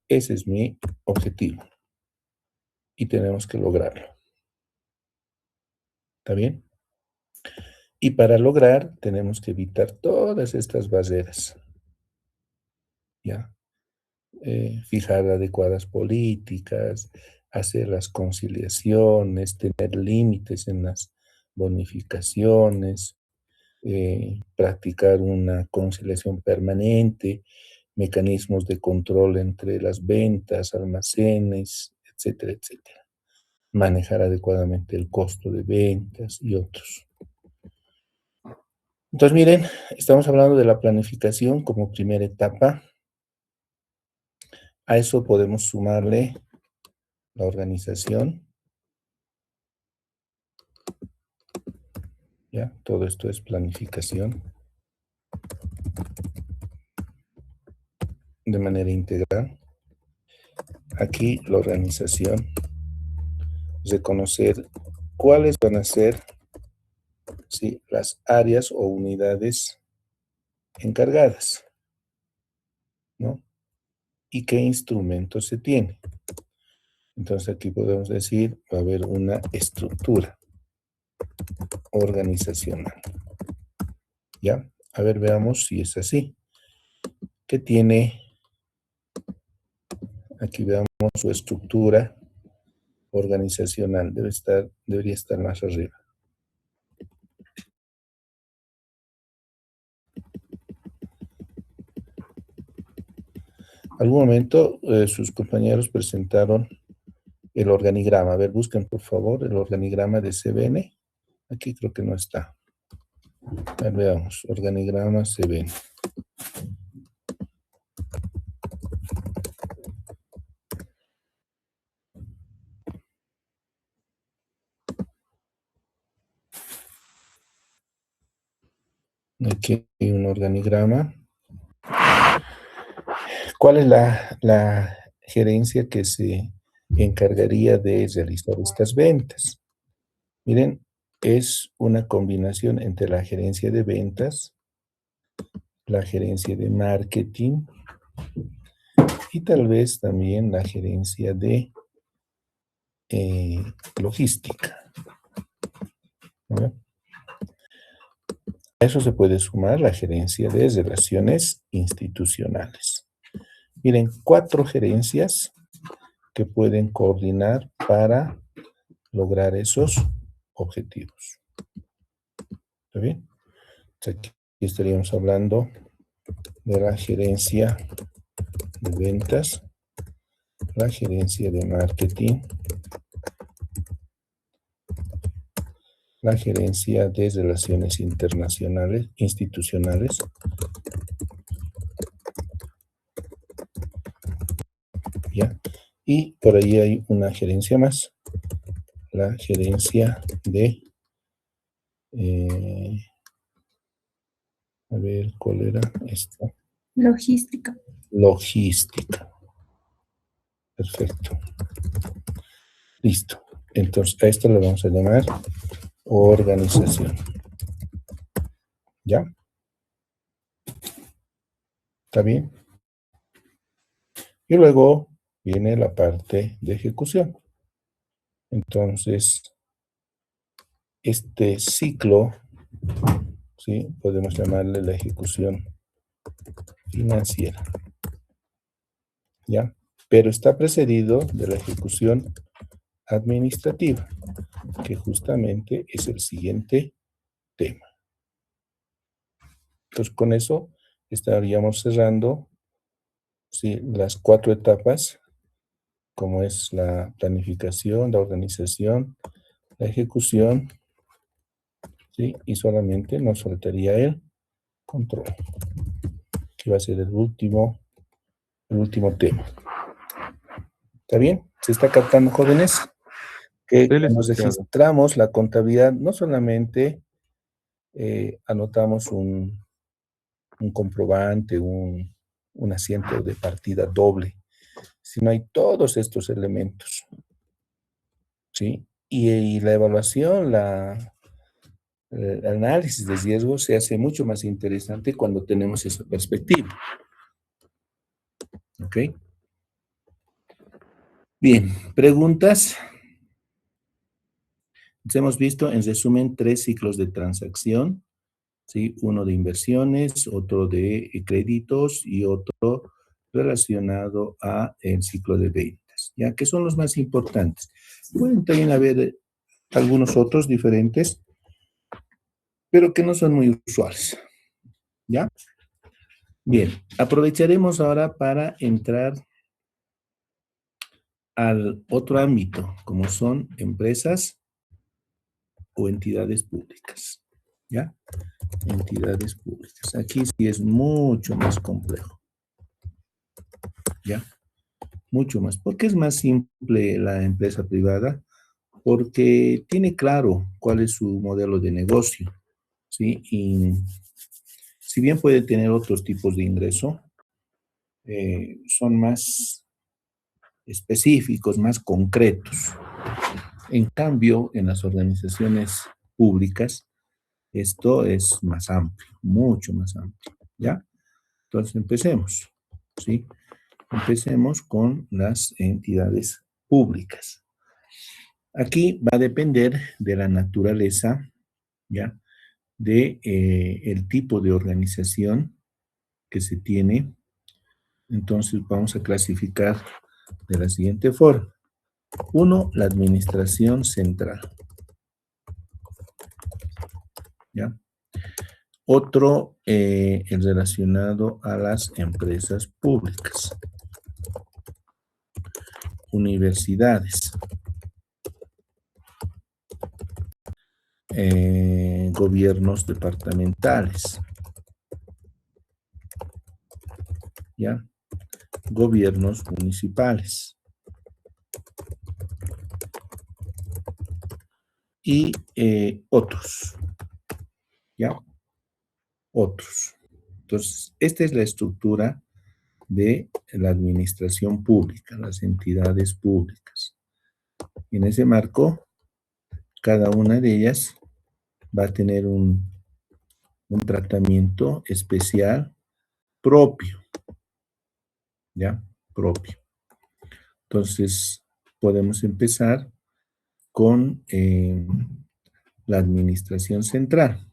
S1: Ese es mi objetivo. Y tenemos que lograrlo. ¿Está bien? Y para lograr, tenemos que evitar todas estas barreras. ¿Ya? Fijar adecuadas políticas, hacer las conciliaciones, tener límites en las bonificaciones, practicar una conciliación permanente, mecanismos de control entre las ventas, almacenes, etcétera, etcétera. Manejar adecuadamente el costo de ventas y otros. Entonces, miren, estamos hablando de la planificación como primera etapa. A eso podemos sumarle la organización. ¿Ya? Todo esto es planificación de manera integral. aquí la organización, reconocer cuáles van a ser, ¿sí?, las áreas o unidades encargadas, ¿no? Y qué instrumentos se tiene. Entonces aquí podemos decir, va a haber una estructura organizacional. ¿Ya? A ver, veamos si es así. ¿Qué tiene? Aquí veamos su estructura organizacional. Debería estar más arriba. Algún momento sus compañeros presentaron el organigrama. A ver, busquen por favor el organigrama de CBN. Aquí creo que no está. A ver, veamos. Organigrama CBN. Aquí hay un organigrama. ¿Cuál es la gerencia que se encargaría de realizar estas ventas? Miren, es una combinación entre la gerencia de ventas, la gerencia de marketing y tal vez también la gerencia de logística. ¿No? A eso se puede sumar la gerencia de relaciones institucionales. Miren, 4 gerencias que pueden coordinar para lograr esos objetivos. ¿Está bien? Entonces, aquí estaríamos hablando de la gerencia de ventas, la gerencia de marketing, la gerencia de relaciones internacionales, institucionales, ¿ya? Y por ahí hay una gerencia más, la gerencia de, a ver, ¿cuál era esta?
S8: Logística.
S1: Logística. Perfecto. Listo. Entonces, a esto le vamos a llamar organización. ¿Ya? ¿Está bien? Y luego viene la parte de ejecución. Entonces, este ciclo, ¿sí?, podemos llamarle la ejecución financiera. ¿Ya? Pero está precedido de la ejecución administrativa, que justamente es el siguiente tema. Entonces, con eso estaríamos cerrando, ¿sí?, las 4 etapas, como es la planificación, la organización, la ejecución, ¿sí?, y solamente nos faltaría el control, que va a ser el último tema. ¿Está bien? ¿Se está captando, jóvenes? Que
S7: Sí,
S1: cuando
S7: licenciado.
S1: registramos la contabilidad, no solamente anotamos un comprobante, un asiento de partida doble, sino hay todos estos elementos, ¿sí? Y la evaluación, el análisis de riesgo se hace mucho más interesante cuando tenemos esa perspectiva. ¿Ok? Bien, ¿preguntas? Hemos visto, en resumen, 3 ciclos de transacción, ¿sí? Uno de inversiones, otro de créditos y otro relacionado a el ciclo de ventas, ¿ya? Que son los más importantes. Pueden también haber algunos otros diferentes, pero que no son muy usuales, ¿ya? Bien, aprovecharemos ahora para entrar al otro ámbito, como son empresas o entidades públicas, ¿ya? Entidades públicas. Aquí sí es mucho más complejo, ¿ya? Mucho más. ¿Por qué es más simple la empresa privada? Porque tiene claro cuál es su modelo de negocio, ¿sí? Y si bien puede tener otros tipos de ingreso, son más específicos, más concretos. En cambio, en las organizaciones públicas, esto es más amplio, mucho más amplio, ¿ya? Entonces, empecemos, ¿sí? Empecemos con las entidades públicas. Aquí va a depender de la naturaleza, ¿ya? De el tipo de organización que se tiene. Entonces, vamos a clasificar de la siguiente forma. 1, la administración central, ¿ya? Otro, el relacionado a las empresas públicas, universidades, gobiernos departamentales, ¿ya? Gobiernos municipales y otros, ¿ya? Otros. Entonces, esta es la estructura de la administración pública, las entidades públicas. Y en ese marco, cada una de ellas va a tener un tratamiento especial propio, ¿ya? Propio. Entonces, podemos empezar con la administración central.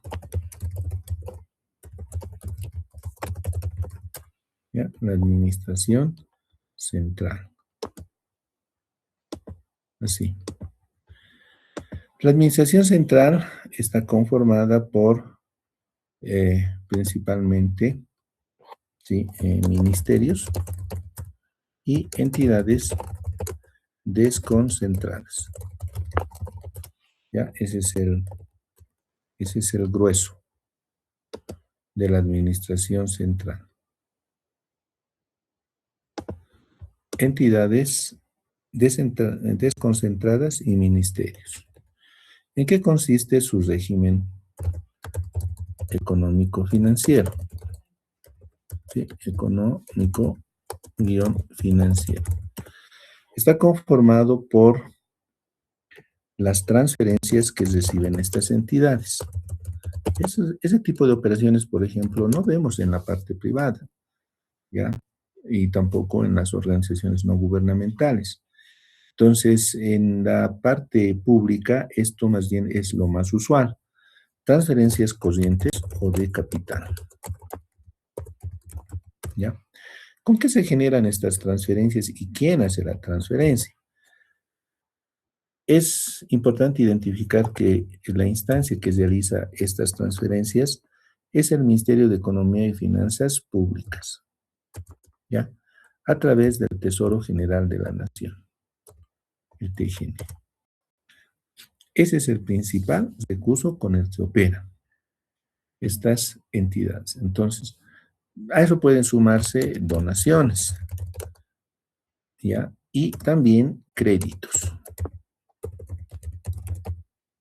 S1: ¿Ya? La administración central. Así. La administración central está conformada por principalmente, ¿sí? Ministerios y entidades desconcentradas. ¿Ya? Ese es el grueso de la administración central. Entidades desconcentradas y ministerios. ¿En qué consiste su régimen económico-financiero? Sí, económico-financiero. Está conformado por las transferencias que reciben estas entidades. Ese tipo de operaciones, por ejemplo, no vemos en la parte privada, ¿ya? Y tampoco en las organizaciones no gubernamentales. Entonces, en la parte pública, esto más bien es lo más usual. Transferencias corrientes o de capital. ¿Ya? ¿Con qué se generan estas transferencias y quién hace la transferencia? Es importante identificar que la instancia que realiza estas transferencias es el Ministerio de Economía y Finanzas Públicas, ¿ya? A través del Tesoro General de la Nación, el TGN. Ese es el principal recurso con el que se opera estas entidades. Entonces, a eso pueden sumarse donaciones, ¿ya? Y también créditos,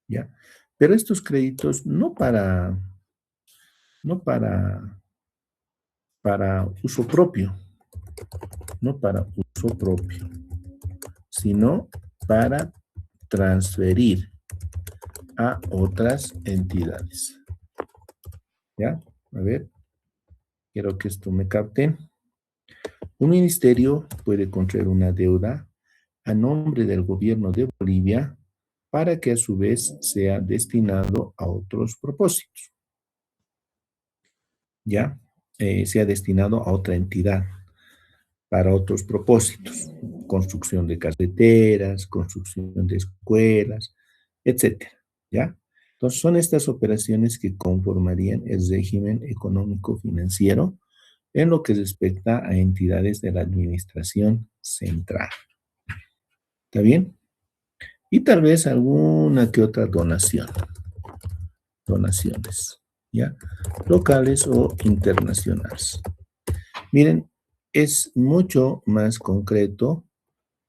S1: ¿ya? Pero estos créditos no para uso propio, sino para transferir a otras entidades. ¿Ya? A ver, quiero que esto me capten. Un ministerio puede contraer una deuda a nombre del gobierno de Bolivia para que a su vez sea destinado a otros propósitos. ¿Ya? Sea destinado a otra entidad para otros propósitos. Construcción de carreteras, construcción de escuelas, etcétera. ¿Ya? Entonces, son estas operaciones que conformarían el régimen económico-financiero en lo que respecta a entidades de la administración central. ¿Está bien? Y tal vez alguna que otra donación. Donaciones, ¿ya? Locales o internacionales. Miren, es mucho más concreto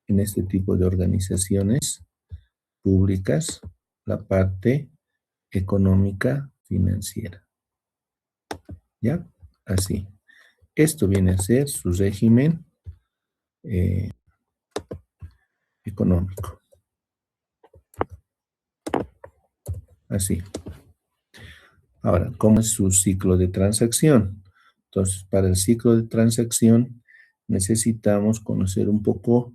S1: en este tipo de organizaciones públicas la parte económica financiera. ¿Ya? Así. Esto viene a ser su régimen económico. Así. Ahora, ¿cómo es su ciclo de transacción? Entonces, para el ciclo de transacción necesitamos conocer un poco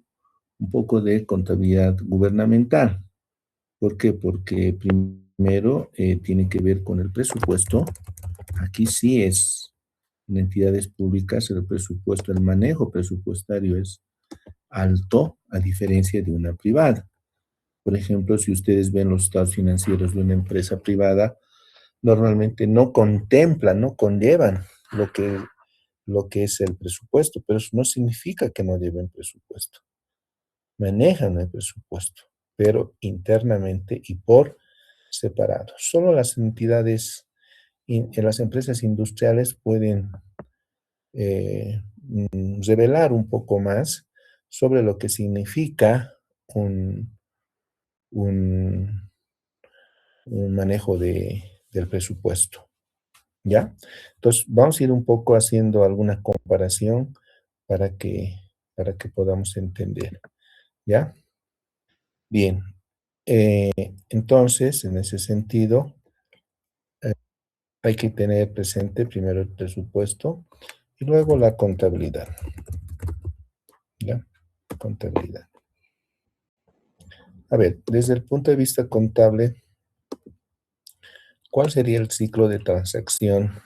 S1: de contabilidad gubernamental. ¿Por qué? Porque primero tiene que ver con el presupuesto. Aquí sí es, en entidades públicas, el presupuesto, el manejo presupuestario es alto, a diferencia de una privada. Por ejemplo, si ustedes ven los estados financieros de una empresa privada, normalmente no contemplan, no conllevan lo que es el presupuesto, pero eso no significa que no lleven presupuesto. Manejan el presupuesto, pero internamente y por separado. Solo las entidades, en las empresas industriales pueden revelar un poco más sobre lo que significa un manejo del presupuesto, ¿ya? Entonces, vamos a ir un poco haciendo alguna comparación para que podamos entender, ¿ya? Bien, entonces, en ese sentido, hay que tener presente primero el presupuesto y luego la contabilidad, ¿ya? Contabilidad. A ver, desde el punto de vista contable, ¿cuál sería el ciclo de transacción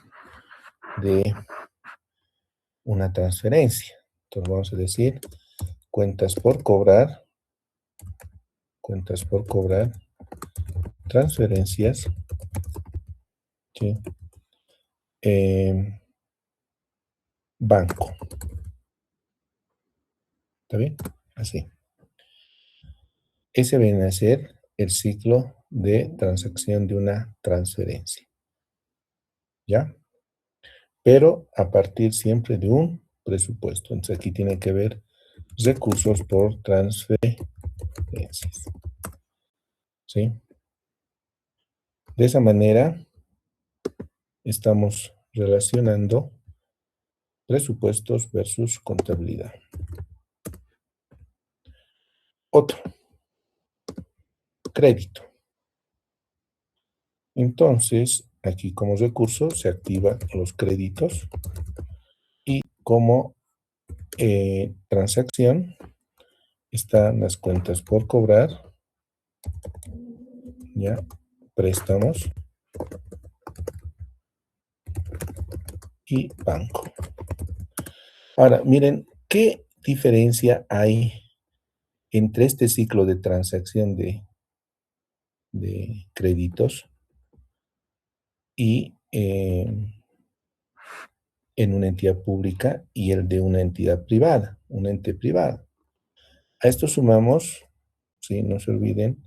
S1: de una transferencia? Entonces vamos a decir cuentas por cobrar, transferencias, ¿sí? Banco. ¿Está bien? Así. Ese viene a ser el ciclo de transacción de una transferencia, ¿ya? Pero a partir siempre de un presupuesto. Entonces aquí tiene que ver recursos por transferencias, ¿sí? De esa manera estamos relacionando presupuestos versus contabilidad. Otro, crédito. Entonces, aquí como recurso se activan los créditos y como transacción están las cuentas por cobrar, ya, préstamos y banco. Ahora, miren, ¿qué diferencia hay entre este ciclo de transacción de créditos y en una entidad pública y el de una entidad privada, un ente privado? A esto sumamos, sí, no se olviden,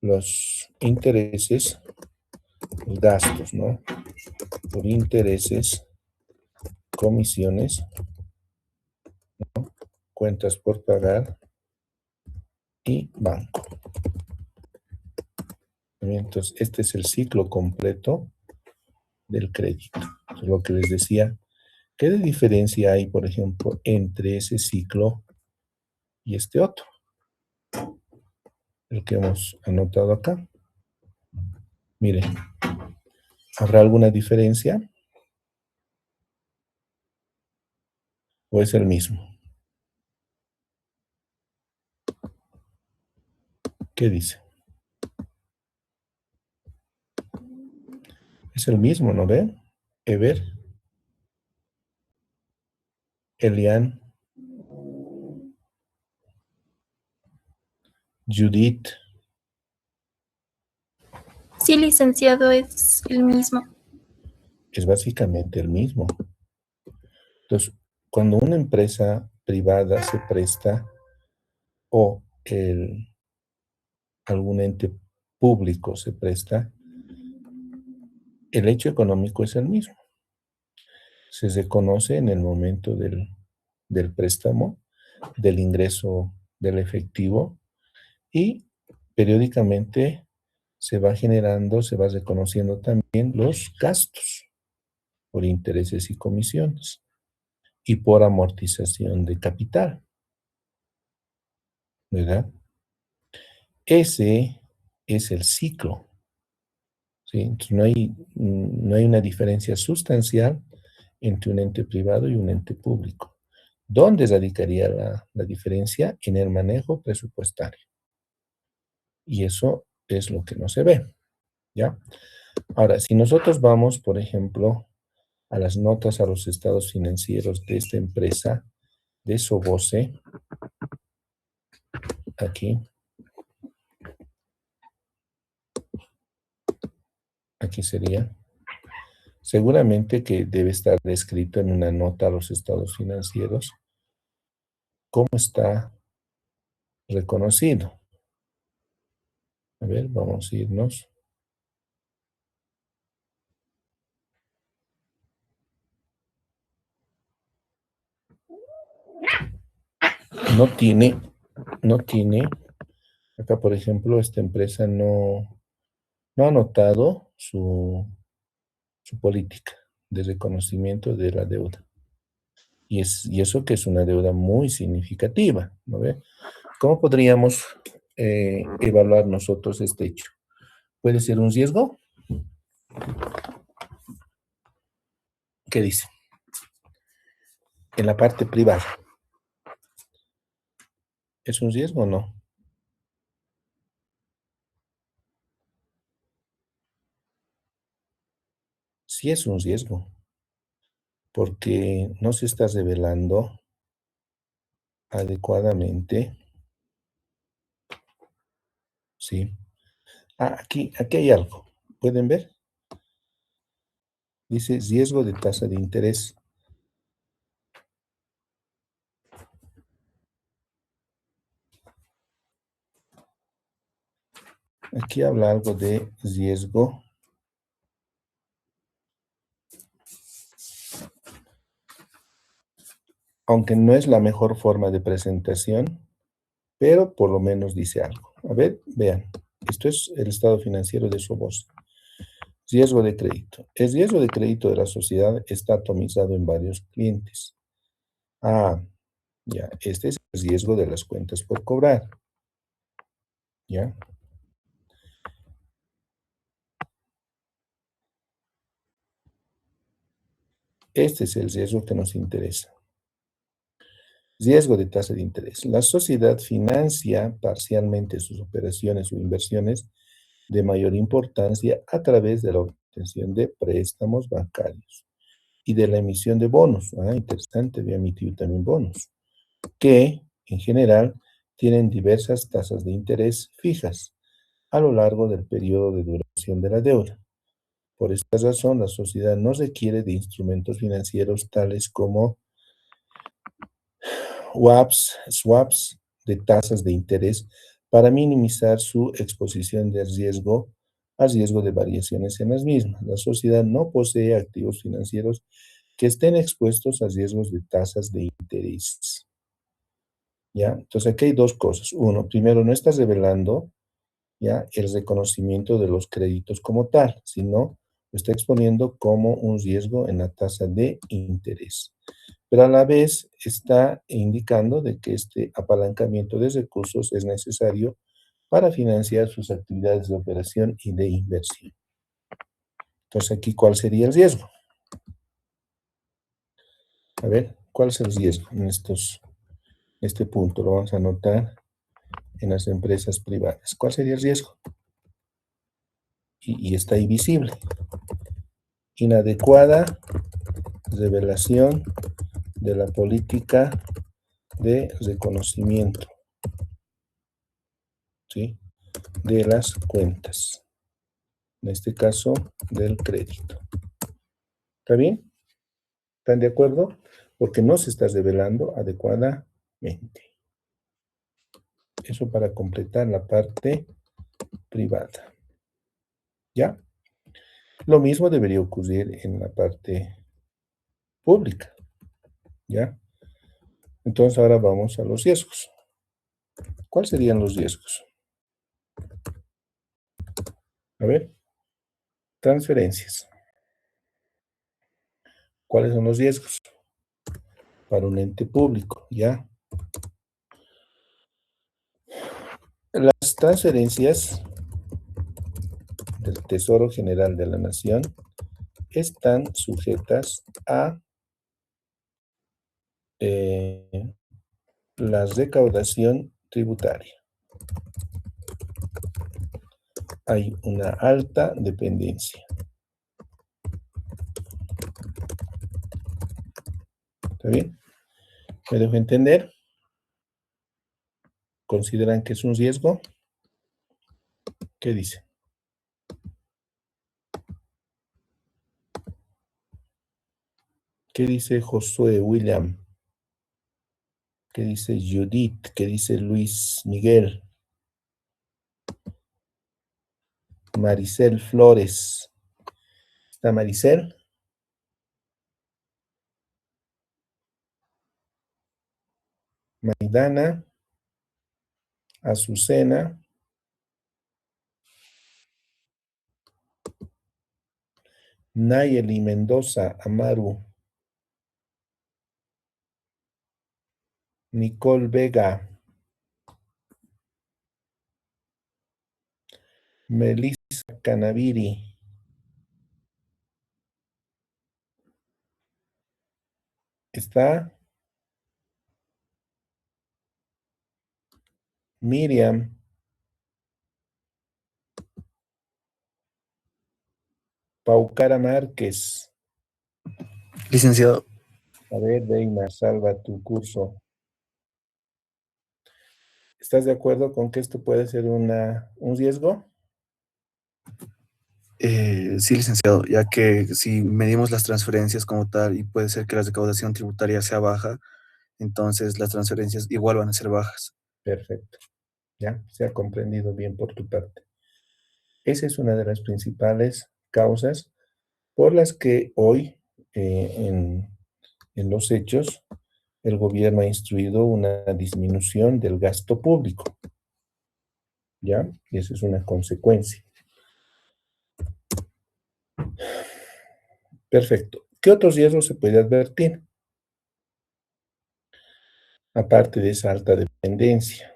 S1: los intereses, los gastos, ¿no? Por intereses, comisiones, ¿no? Cuentas por pagar y banco. Entonces, este es el ciclo completo del crédito. Entonces, lo que les decía, ¿qué diferencia hay, por ejemplo, entre ese ciclo y este otro? El que hemos anotado acá. Miren, ¿habrá alguna diferencia? ¿O es el mismo? ¿Qué dice? Es el mismo, ¿no ve? Ever, Elian, Judith.
S9: Sí, licenciado, es el mismo.
S1: Es básicamente el mismo. Entonces, cuando una empresa privada se presta o algún ente público se presta, el hecho económico es el mismo. Se reconoce en el momento del préstamo, del ingreso del efectivo y periódicamente se va generando, se va reconociendo también los gastos por intereses y comisiones y por amortización de capital, ¿verdad? Ese es el ciclo, ¿sí? Entonces no hay una diferencia sustancial entre un ente privado y un ente público. ¿Dónde radicaría la diferencia? En el manejo presupuestario. Y eso es lo que no se ve, ¿ya? Ahora, si nosotros vamos, por ejemplo, a las notas a los estados financieros de esta empresa, de Soboce, aquí sería, seguramente que debe estar descrito en una nota a los estados financieros cómo está reconocido. A ver, vamos a irnos. No tiene, acá por ejemplo, esta empresa no ha anotado su política de reconocimiento de la deuda. Y eso que es una deuda muy significativa, ¿no ve? ¿Cómo podríamos evaluar nosotros este hecho? ¿Puede ser un riesgo? ¿Qué dice? En la parte privada. ¿Es un riesgo o no? Sí es un riesgo, porque no se está revelando adecuadamente, ¿sí? Aquí hay algo. ¿Pueden ver? Dice riesgo de tasa de interés. Aquí habla algo de riesgo. Aunque no es la mejor forma de presentación, pero por lo menos dice algo. A ver, vean. Esto es el estado financiero de Soboce. Riesgo de crédito. El riesgo de crédito de la sociedad está atomizado en varios clientes. Ya, este es el riesgo de las cuentas por cobrar. ¿Ya? Este es el riesgo que nos interesa. Riesgo de tasa de interés. La sociedad financia parcialmente sus operaciones o inversiones de mayor importancia a través de la obtención de préstamos bancarios y de la emisión de bonos. Interesante, había emitido también bonos, que en general tienen diversas tasas de interés fijas a lo largo del periodo de duración de la deuda. Por esta razón, la sociedad no requiere de instrumentos financieros tales como swaps de tasas de interés para minimizar su exposición de riesgo al riesgo de variaciones en las mismas. La sociedad no posee activos financieros que estén expuestos a riesgos de tasas de interés. ¿Ya? Entonces aquí hay dos cosas. Uno, primero, no está revelando ya el reconocimiento de los créditos como tal, sino lo está exponiendo como un riesgo en la tasa de interés. Pero a la vez está indicando de que este apalancamiento de recursos es necesario para financiar sus actividades de operación y de inversión. Entonces aquí, ¿cuál sería el riesgo? A ver, ¿cuál es el riesgo en este punto? Lo vamos a anotar en las empresas privadas. ¿Cuál sería el riesgo? Y está ahí visible. Inadecuada revelación de la política de reconocimiento, ¿sí?, de las cuentas, en este caso del crédito. ¿Está bien? ¿Están de acuerdo? Porque no se está revelando adecuadamente. Eso para completar la parte privada. ¿Ya? Lo mismo debería ocurrir en la parte pública. ¿Ya? Entonces ahora vamos a los riesgos. ¿Cuáles serían los riesgos? A ver, transferencias. ¿Cuáles son los riesgos para un ente público? ¿Ya? Las transferencias del Tesoro General de la Nación están sujetas a la recaudación tributaria. Hay una alta dependencia. ¿Está bien? ¿Me dejo entender? ¿Consideran que es un riesgo? ¿Qué dice? ¿Qué dice Josué William? ¿Qué dice Judith? ¿Qué dice Luis Miguel? Maricel Flores. ¿Está Maricel? Maidana. Azucena. Nayeli Mendoza Amaru. Nicole Vega. Melissa Canaviri. Está Miriam. Paucara Márquez.
S6: Licenciado.
S1: A ver, Deina, salva tu curso. ¿Estás de acuerdo con que esto puede ser un riesgo?
S6: Sí, licenciado, ya que si medimos las transferencias como tal y puede ser que la recaudación tributaria sea baja, entonces las transferencias igual van a ser bajas.
S1: Perfecto. Ya, se ha comprendido bien por tu parte. Esa es una de las principales causas por las que hoy, en los hechos, el gobierno ha instruido una disminución del gasto público. ¿Ya? Y esa es una consecuencia. Perfecto. ¿Qué otros riesgos se puede advertir? Aparte de esa alta dependencia.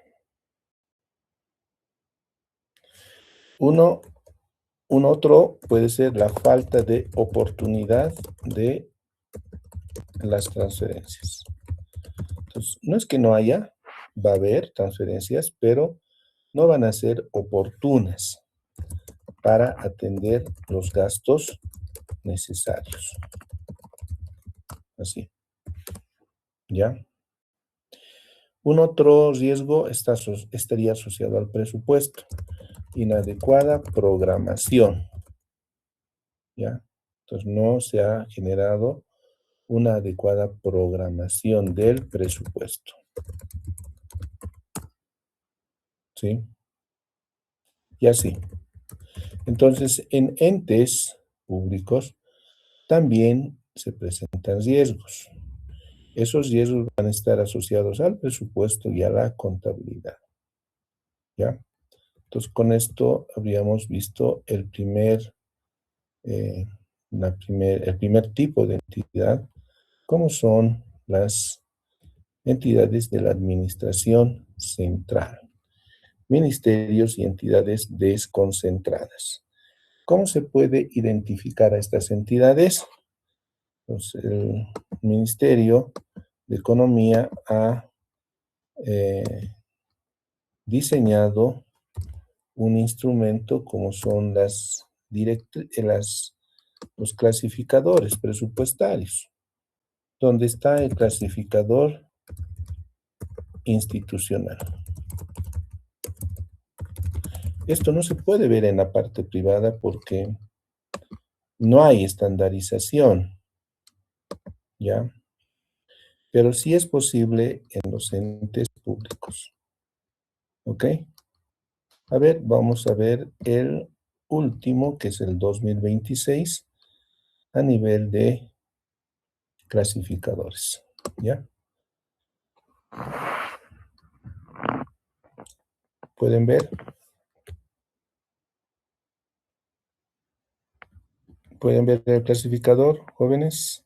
S1: Un otro puede ser la falta de oportunidad de las transferencias. Entonces, no es que no haya, va a haber transferencias, pero no van a ser oportunas para atender los gastos necesarios. Así. ¿Ya? Un otro riesgo estaría asociado al presupuesto. Inadecuada programación. ¿Ya? Entonces, no se ha generado una adecuada programación del presupuesto. ¿Sí? Y así. Entonces, en entes públicos también se presentan riesgos. Esos riesgos van a estar asociados al presupuesto y a la contabilidad. ¿Ya? Entonces, con esto habríamos visto el primer tipo de entidad, como son las entidades de la administración central, ministerios y entidades desconcentradas. ¿Cómo se puede identificar a estas entidades? Pues el Ministerio de Economía ha diseñado un instrumento como son los clasificadores presupuestarios, donde está el clasificador institucional. Esto no se puede ver en la parte privada porque no hay estandarización, ¿ya? Pero sí es posible en los entes públicos. ¿Ok? A ver, vamos a ver el último, que es el 2026, a nivel de clasificadores, ¿ya? ¿Pueden ver? ¿Pueden ver el clasificador, jóvenes?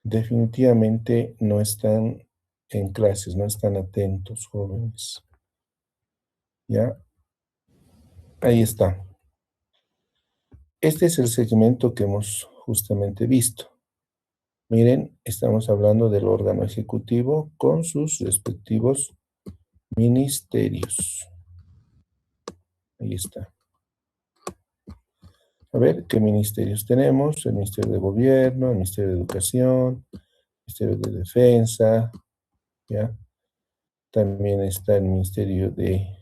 S1: definitivamente no están en clases, no están atentos, jóvenes. ¿Ya? Ahí está. Este es el segmento que hemos justamente visto. Miren, estamos hablando del órgano ejecutivo con sus respectivos ministerios. Ahí está. A ver, ¿qué ministerios tenemos? El Ministerio de Gobierno, el Ministerio de Educación, el Ministerio de Defensa, ¿ya? También está el Ministerio de...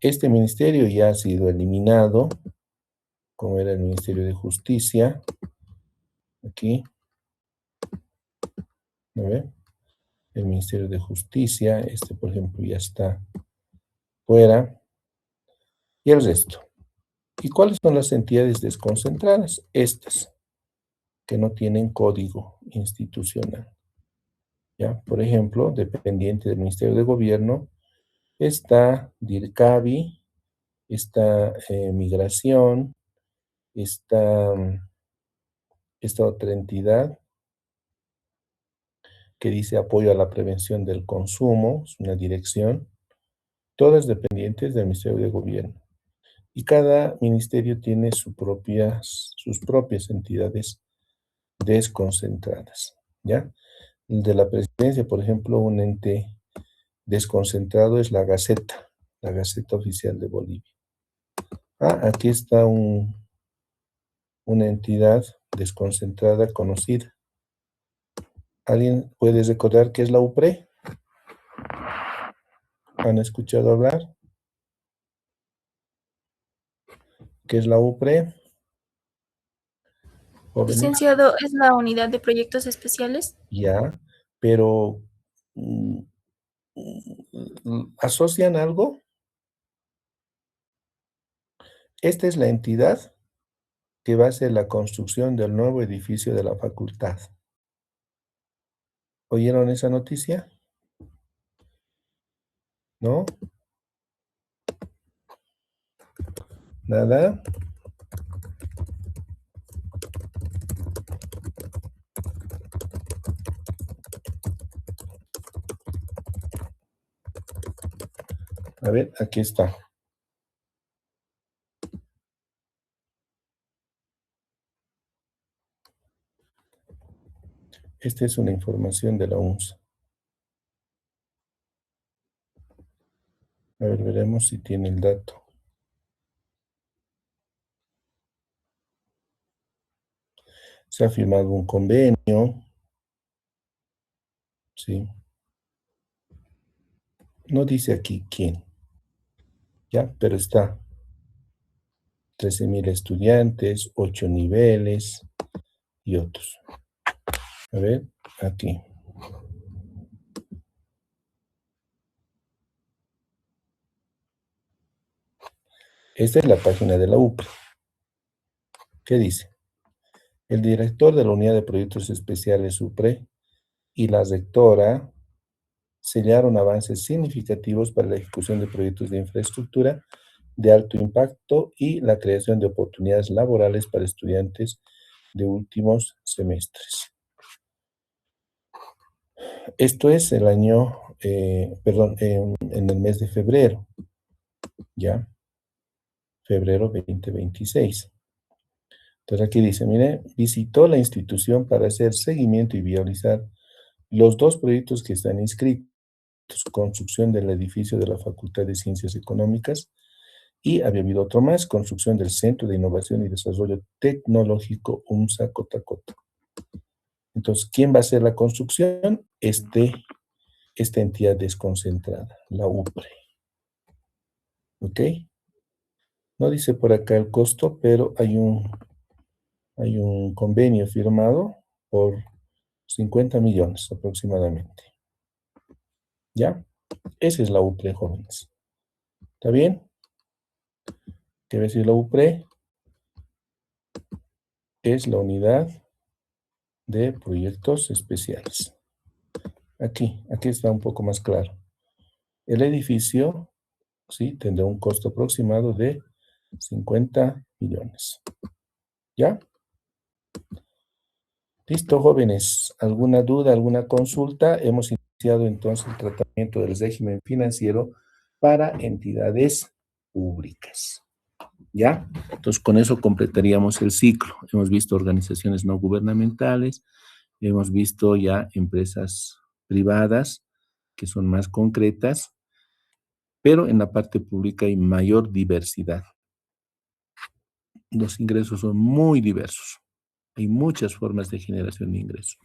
S1: Este ministerio ya ha sido eliminado, como era el Ministerio de Justicia. Aquí. A ver. El Ministerio de Justicia, este por ejemplo ya está fuera. Y el resto. ¿Y cuáles son las entidades desconcentradas? Estas, que no tienen código institucional. ¿Ya? Por ejemplo, dependiente del Ministerio de Gobierno, está DIRCABI, está Migración, está esta otra entidad que dice Apoyo a la Prevención del Consumo, es una dirección, todas dependientes del Ministerio de Gobierno. Y cada ministerio tiene sus propias entidades desconcentradas, ¿ya? El de la presidencia, por ejemplo, un ente desconcentrado es la Gaceta Oficial de Bolivia. Aquí está una entidad desconcentrada conocida. ¿Alguien puede recordar qué es la UPRE? ¿Han escuchado hablar? ¿Qué es la UPRE? ¿Jóvenes?
S9: Licenciado, ¿es la unidad de proyectos especiales?
S1: Ya, pero ¿asocian algo? Esta es la entidad que va a hacer la construcción del nuevo edificio de la facultad. ¿Oyeron esa noticia? ¿No? ¿Nada? A ver, aquí está. Esta es una información de la UNSA. A ver, veremos si tiene el dato. Se ha firmado un convenio. Sí. No dice aquí quién. Ya, pero está. 13,000 estudiantes, 8 niveles y otros. A ver, aquí. Esta es la página de la UPRE. ¿Qué dice? El director de la Unidad de Proyectos Especiales UPRE y la rectora sellaron avances significativos para la ejecución de proyectos de infraestructura de alto impacto y la creación de oportunidades laborales para estudiantes de últimos semestres. Esto es el año, en el mes de febrero, ¿ya? Febrero 2026. Entonces aquí dice, mire, visitó la institución para hacer seguimiento y viabilizar los 2 proyectos que están inscritos, construcción del edificio de la Facultad de Ciencias Económicas y había habido otro más, construcción del Centro de Innovación y Desarrollo Tecnológico UMSA Cotacota. Entonces, ¿quién va a hacer la construcción? Esta entidad desconcentrada, la UPRE. ¿Ok? No dice por acá el costo, pero hay un convenio firmado por 50 millones aproximadamente. ¿Ya? Esa es la UPRE, jóvenes. ¿Está bien? ¿Qué va a decir la UPRE? Es la unidad de proyectos especiales. Aquí está un poco más claro. El edificio, sí, tendrá un costo aproximado de 50 millones. ¿Ya? Listo, jóvenes. ¿Alguna duda, alguna consulta? Hemos iniciado entonces el tratamiento del régimen financiero para entidades públicas. ¿Ya? Entonces, con eso completaríamos el ciclo. Hemos visto organizaciones no gubernamentales, hemos visto ya empresas privadas que son más concretas, pero en la parte pública hay mayor diversidad. Los ingresos son muy diversos. Hay muchas formas de generación de ingresos.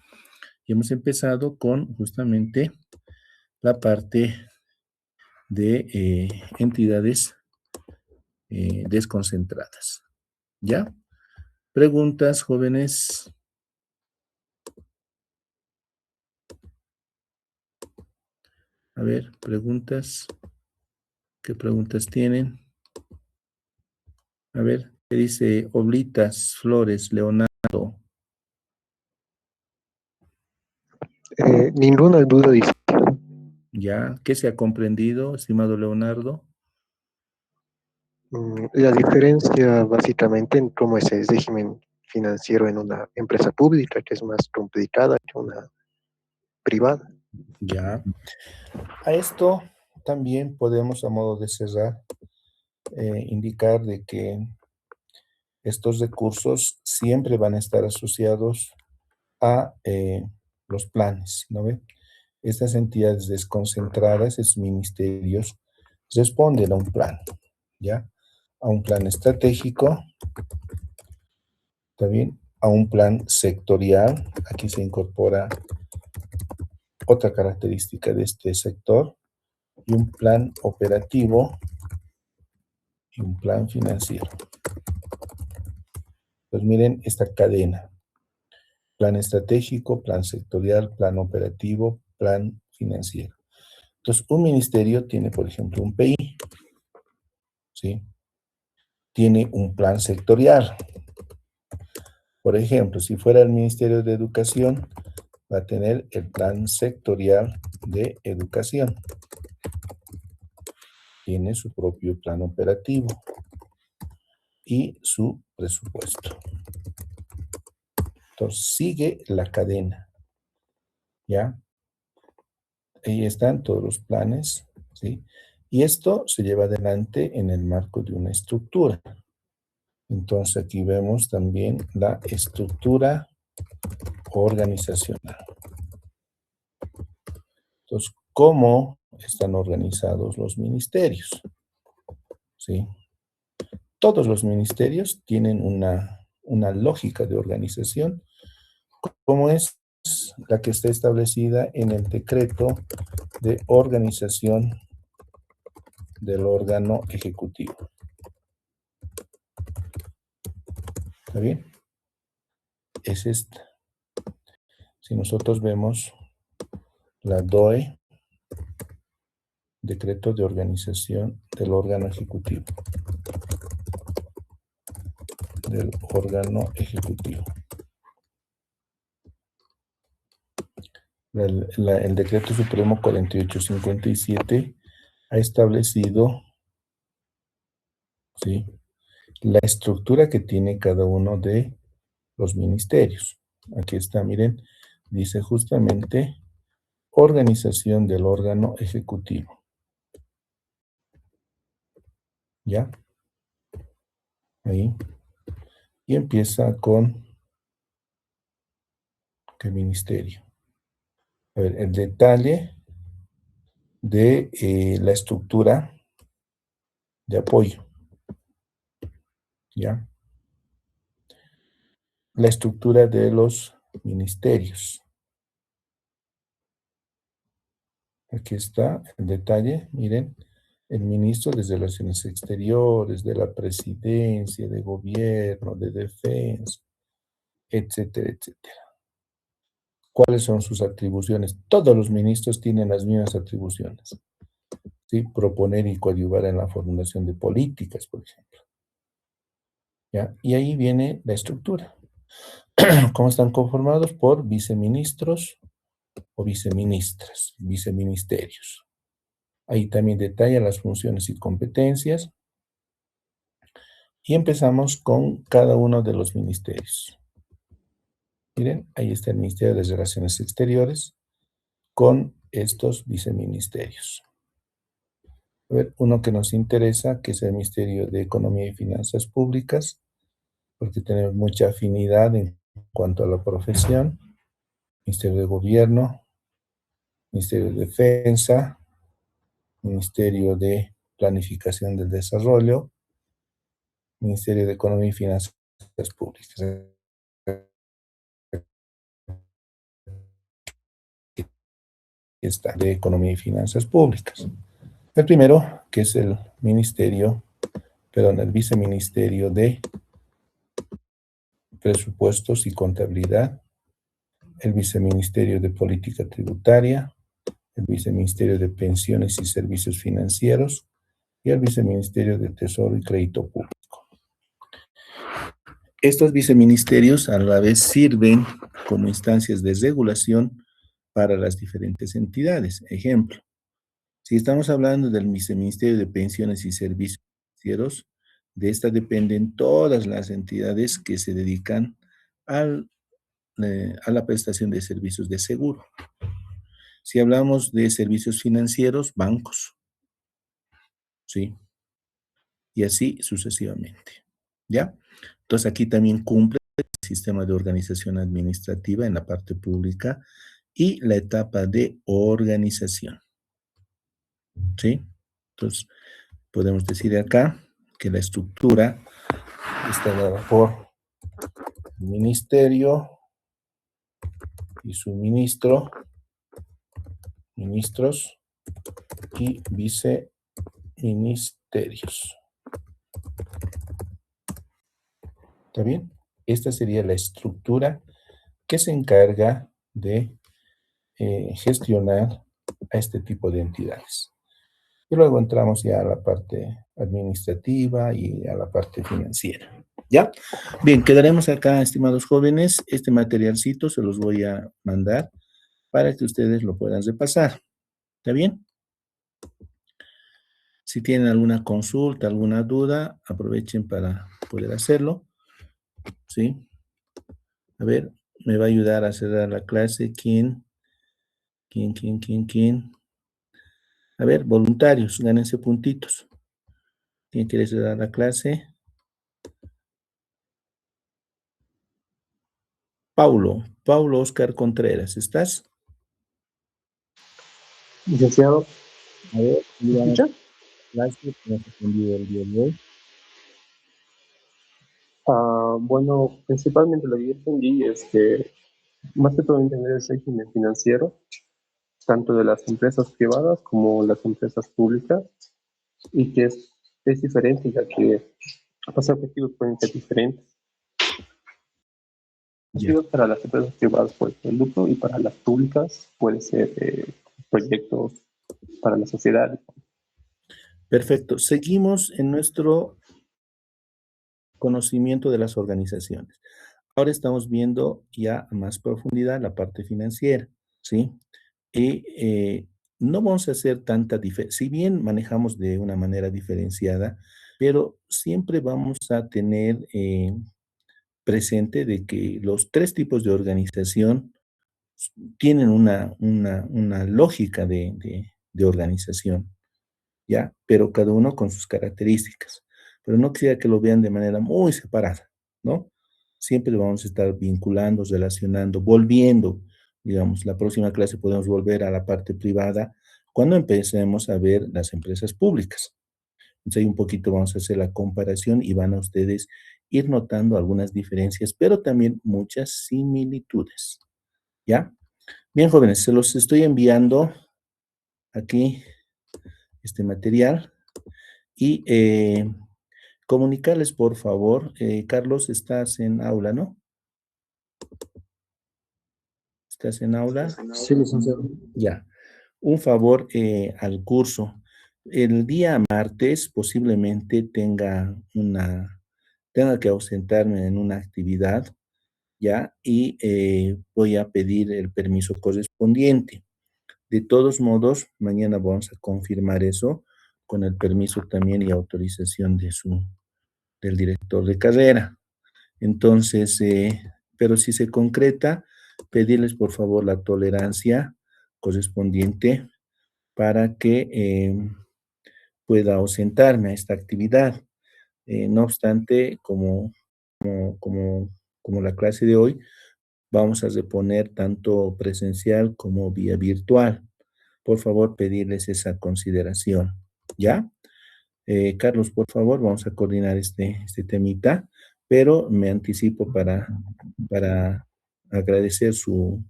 S1: Y hemos empezado con justamente la parte de entidades desconcentradas. ¿Ya? Preguntas, jóvenes. A ver, preguntas. ¿Qué preguntas tienen? A ver, ¿qué dice Oblitas, Flores, Leonardo?
S10: Ninguna duda, dice.
S1: ¿Ya? ¿Qué se ha comprendido, estimado Leonardo?
S10: La diferencia básicamente en cómo es el régimen financiero en una empresa pública, que es más complicada que una privada.
S1: Ya. A esto también podemos, a modo de cerrar, indicar de que estos recursos siempre van a estar asociados a los planes, ¿no ve? Estas entidades desconcentradas, esos ministerios, responden a un plan, ¿ya? A un plan estratégico, también a un plan sectorial. Aquí se incorpora otra característica de este sector, y un plan operativo y un plan financiero. Pues miren esta cadena: plan estratégico, plan sectorial, plan operativo, plan financiero. Entonces, un ministerio tiene, por ejemplo, un PI, ¿sí? Tiene un plan sectorial. Por ejemplo, si fuera el Ministerio de Educación, va a tener el plan sectorial de educación. Tiene su propio plan operativo y su presupuesto. Entonces, sigue la cadena, ¿ya? Ahí están todos los planes, ¿sí? Y esto se lleva adelante en el marco de una estructura. Entonces, aquí vemos también la estructura organizacional. Entonces, ¿cómo están organizados los ministerios? ¿Sí? Todos los ministerios tienen una lógica de organización, como es la que está establecida en el decreto de organización del órgano ejecutivo. ¿Está bien? Es esta. Si nosotros vemos la DOE, decreto de organización del órgano ejecutivo. Del órgano ejecutivo. El decreto supremo 4857 ha establecido, ¿sí?, la estructura que tiene cada uno de los ministerios. Aquí está, miren, dice justamente organización del órgano ejecutivo. ¿Ya? Ahí. Y empieza con ¿qué ministerio? A ver, el detalle de la estructura de apoyo. ¿Ya? La estructura de los ministerios. Aquí está el detalle, miren, el ministro de Relaciones Exteriores, de la Presidencia, de Gobierno, de Defensa, etcétera, etcétera. ¿Cuáles son sus atribuciones? Todos los ministros tienen las mismas atribuciones. ¿Sí? Proponer y coadyuvar en la formulación de políticas, por ejemplo. ¿Ya? Y ahí viene la estructura. ¿Cómo están conformados? Por viceministros o viceministras, viceministerios. Ahí también detalla las funciones y competencias. Y empezamos con cada uno de los ministerios. Miren, ahí está el Ministerio de Relaciones Exteriores con estos viceministerios. A ver, uno que nos interesa, que es el Ministerio de Economía y Finanzas Públicas, porque tenemos mucha afinidad en cuanto a la profesión. Ministerio de Gobierno, Ministerio de Defensa, Ministerio de Planificación del Desarrollo, Ministerio de Economía y Finanzas Públicas. Está de Economía y Finanzas Públicas. El primero, que es el Viceministerio de Presupuestos y Contabilidad, el Viceministerio de Política Tributaria, el Viceministerio de Pensiones y Servicios Financieros y el Viceministerio de Tesoro y Crédito Público. Estos viceministerios a la vez sirven como instancias de regulación para las diferentes entidades. Ejemplo, si estamos hablando del Viceministerio de Pensiones y Servicios Financieros, de esta dependen todas las entidades que se dedican a la prestación de servicios de seguro. Si hablamos de servicios financieros, bancos, ¿sí? Y así sucesivamente, ¿ya? Entonces aquí también cumple el sistema de organización administrativa en la parte pública y la etapa de organización, ¿sí? Entonces podemos decir acá que la estructura está dada por el ministerio y su ministros y viceministerios. ¿Está bien? Esta sería la estructura que se encarga de gestionar a este tipo de entidades. Y luego entramos ya a la parte administrativa y a la parte financiera. ¿Ya? Bien, quedaremos acá, estimados jóvenes. Este materialcito se los voy a mandar para que ustedes lo puedan repasar. ¿Está bien? Si tienen alguna consulta, alguna duda, aprovechen para poder hacerlo. ¿Sí? A ver, me va a ayudar a cerrar la clase. ¿Quién? A ver, voluntarios, gánense puntitos. ¿Quién quiere cerrar la clase? Paulo Oscar Contreras, ¿estás?
S10: Licenciado,
S1: A ver,
S10: ¿me escucha?
S1: clase que hemos aprendido el día de hoy.
S11: Bueno, principalmente lo que yo entendí es que más que todo entender el régimen financiero, tanto de las empresas privadas como las empresas públicas, y que es diferente, ya que los objetivos pueden ser diferentes. Objetivos para las empresas privadas puede ser el lucro y para las públicas puede ser proyectos para la sociedad.
S1: Perfecto. Seguimos en nuestro conocimiento de las organizaciones. Ahora estamos viendo ya a más profundidad la parte financiera, ¿sí? Y no vamos a hacer tanta diferencia, si bien manejamos de una manera diferenciada, pero siempre vamos a tener presente de que los tres tipos de organización tienen una lógica de organización, ¿ya? Pero cada uno con sus características. Pero no quisiera que lo vean de manera muy separada, ¿no? Siempre vamos a estar vinculando, relacionando, volviendo. Digamos, la próxima clase podemos volver a la parte privada cuando empecemos a ver las empresas públicas. Entonces ahí un poquito vamos a hacer la comparación y van a ustedes ir notando algunas diferencias, pero también muchas similitudes, ¿ya? Bien, jóvenes, se los estoy enviando aquí este material y comunicarles, por favor, Carlos, estás en aula, ¿no? ¿Estás en aula?
S3: Sí, licenciado.
S1: Ya. Un favor al curso. El día martes posiblemente tenga que ausentarme en una actividad, ¿ya? Y voy a pedir el permiso correspondiente. De todos modos, mañana vamos a confirmar eso con el permiso también y autorización del director de carrera. Entonces, pero si se concreta, pedirles por favor la tolerancia correspondiente para que pueda ausentarme a esta actividad. No obstante, como la clase de hoy, vamos a reponer tanto presencial como vía virtual. Por favor, pedirles esa consideración, ¿ya? Carlos, por favor, vamos a coordinar este temita, pero me anticipo para agradecer su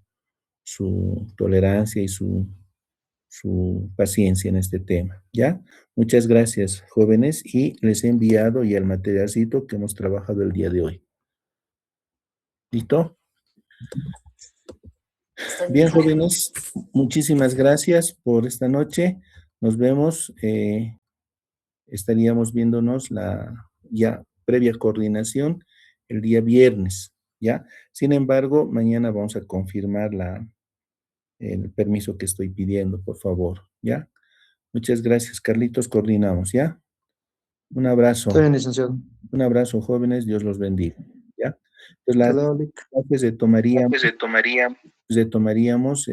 S1: tolerancia y su paciencia en este tema, ¿ya? Muchas gracias, jóvenes, y les he enviado ya el materialcito que hemos trabajado el día de hoy. ¿Listo? Bien, jóvenes, muchísimas gracias por esta noche. Nos vemos, estaríamos viéndonos la ya previa coordinación el día viernes, ¿ya? Sin embargo, mañana vamos a confirmar el permiso que estoy pidiendo, por favor, ¿ya? Muchas gracias, Carlitos, coordinamos, ¿ya? Un abrazo.
S3: Está bien, licenciado.
S1: Un abrazo, jóvenes, Dios los bendiga, ¿ya? Pues
S3: Hasta
S1: las
S3: luego, Lic.
S1: clases retomaríamos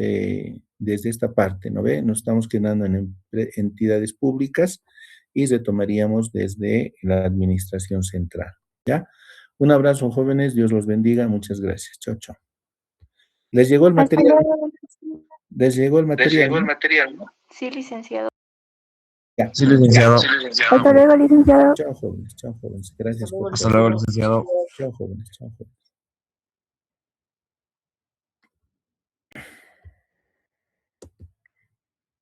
S1: desde esta parte, ¿no ve? Nos estamos quedando en entidades públicas y retomaríamos desde la administración central, ¿ya? Un abrazo, jóvenes, Dios los bendiga, muchas gracias, chao, chao. ¿Les llegó el material? ¿Les llegó el material? ¿No?
S9: Sí, licenciado.
S1: Ya.
S12: Sí, licenciado.
S9: Hasta luego, licenciado.
S1: Chao, jóvenes, gracias por
S12: Hasta luego, licenciado.
S1: Chao, jóvenes, chao, jóvenes.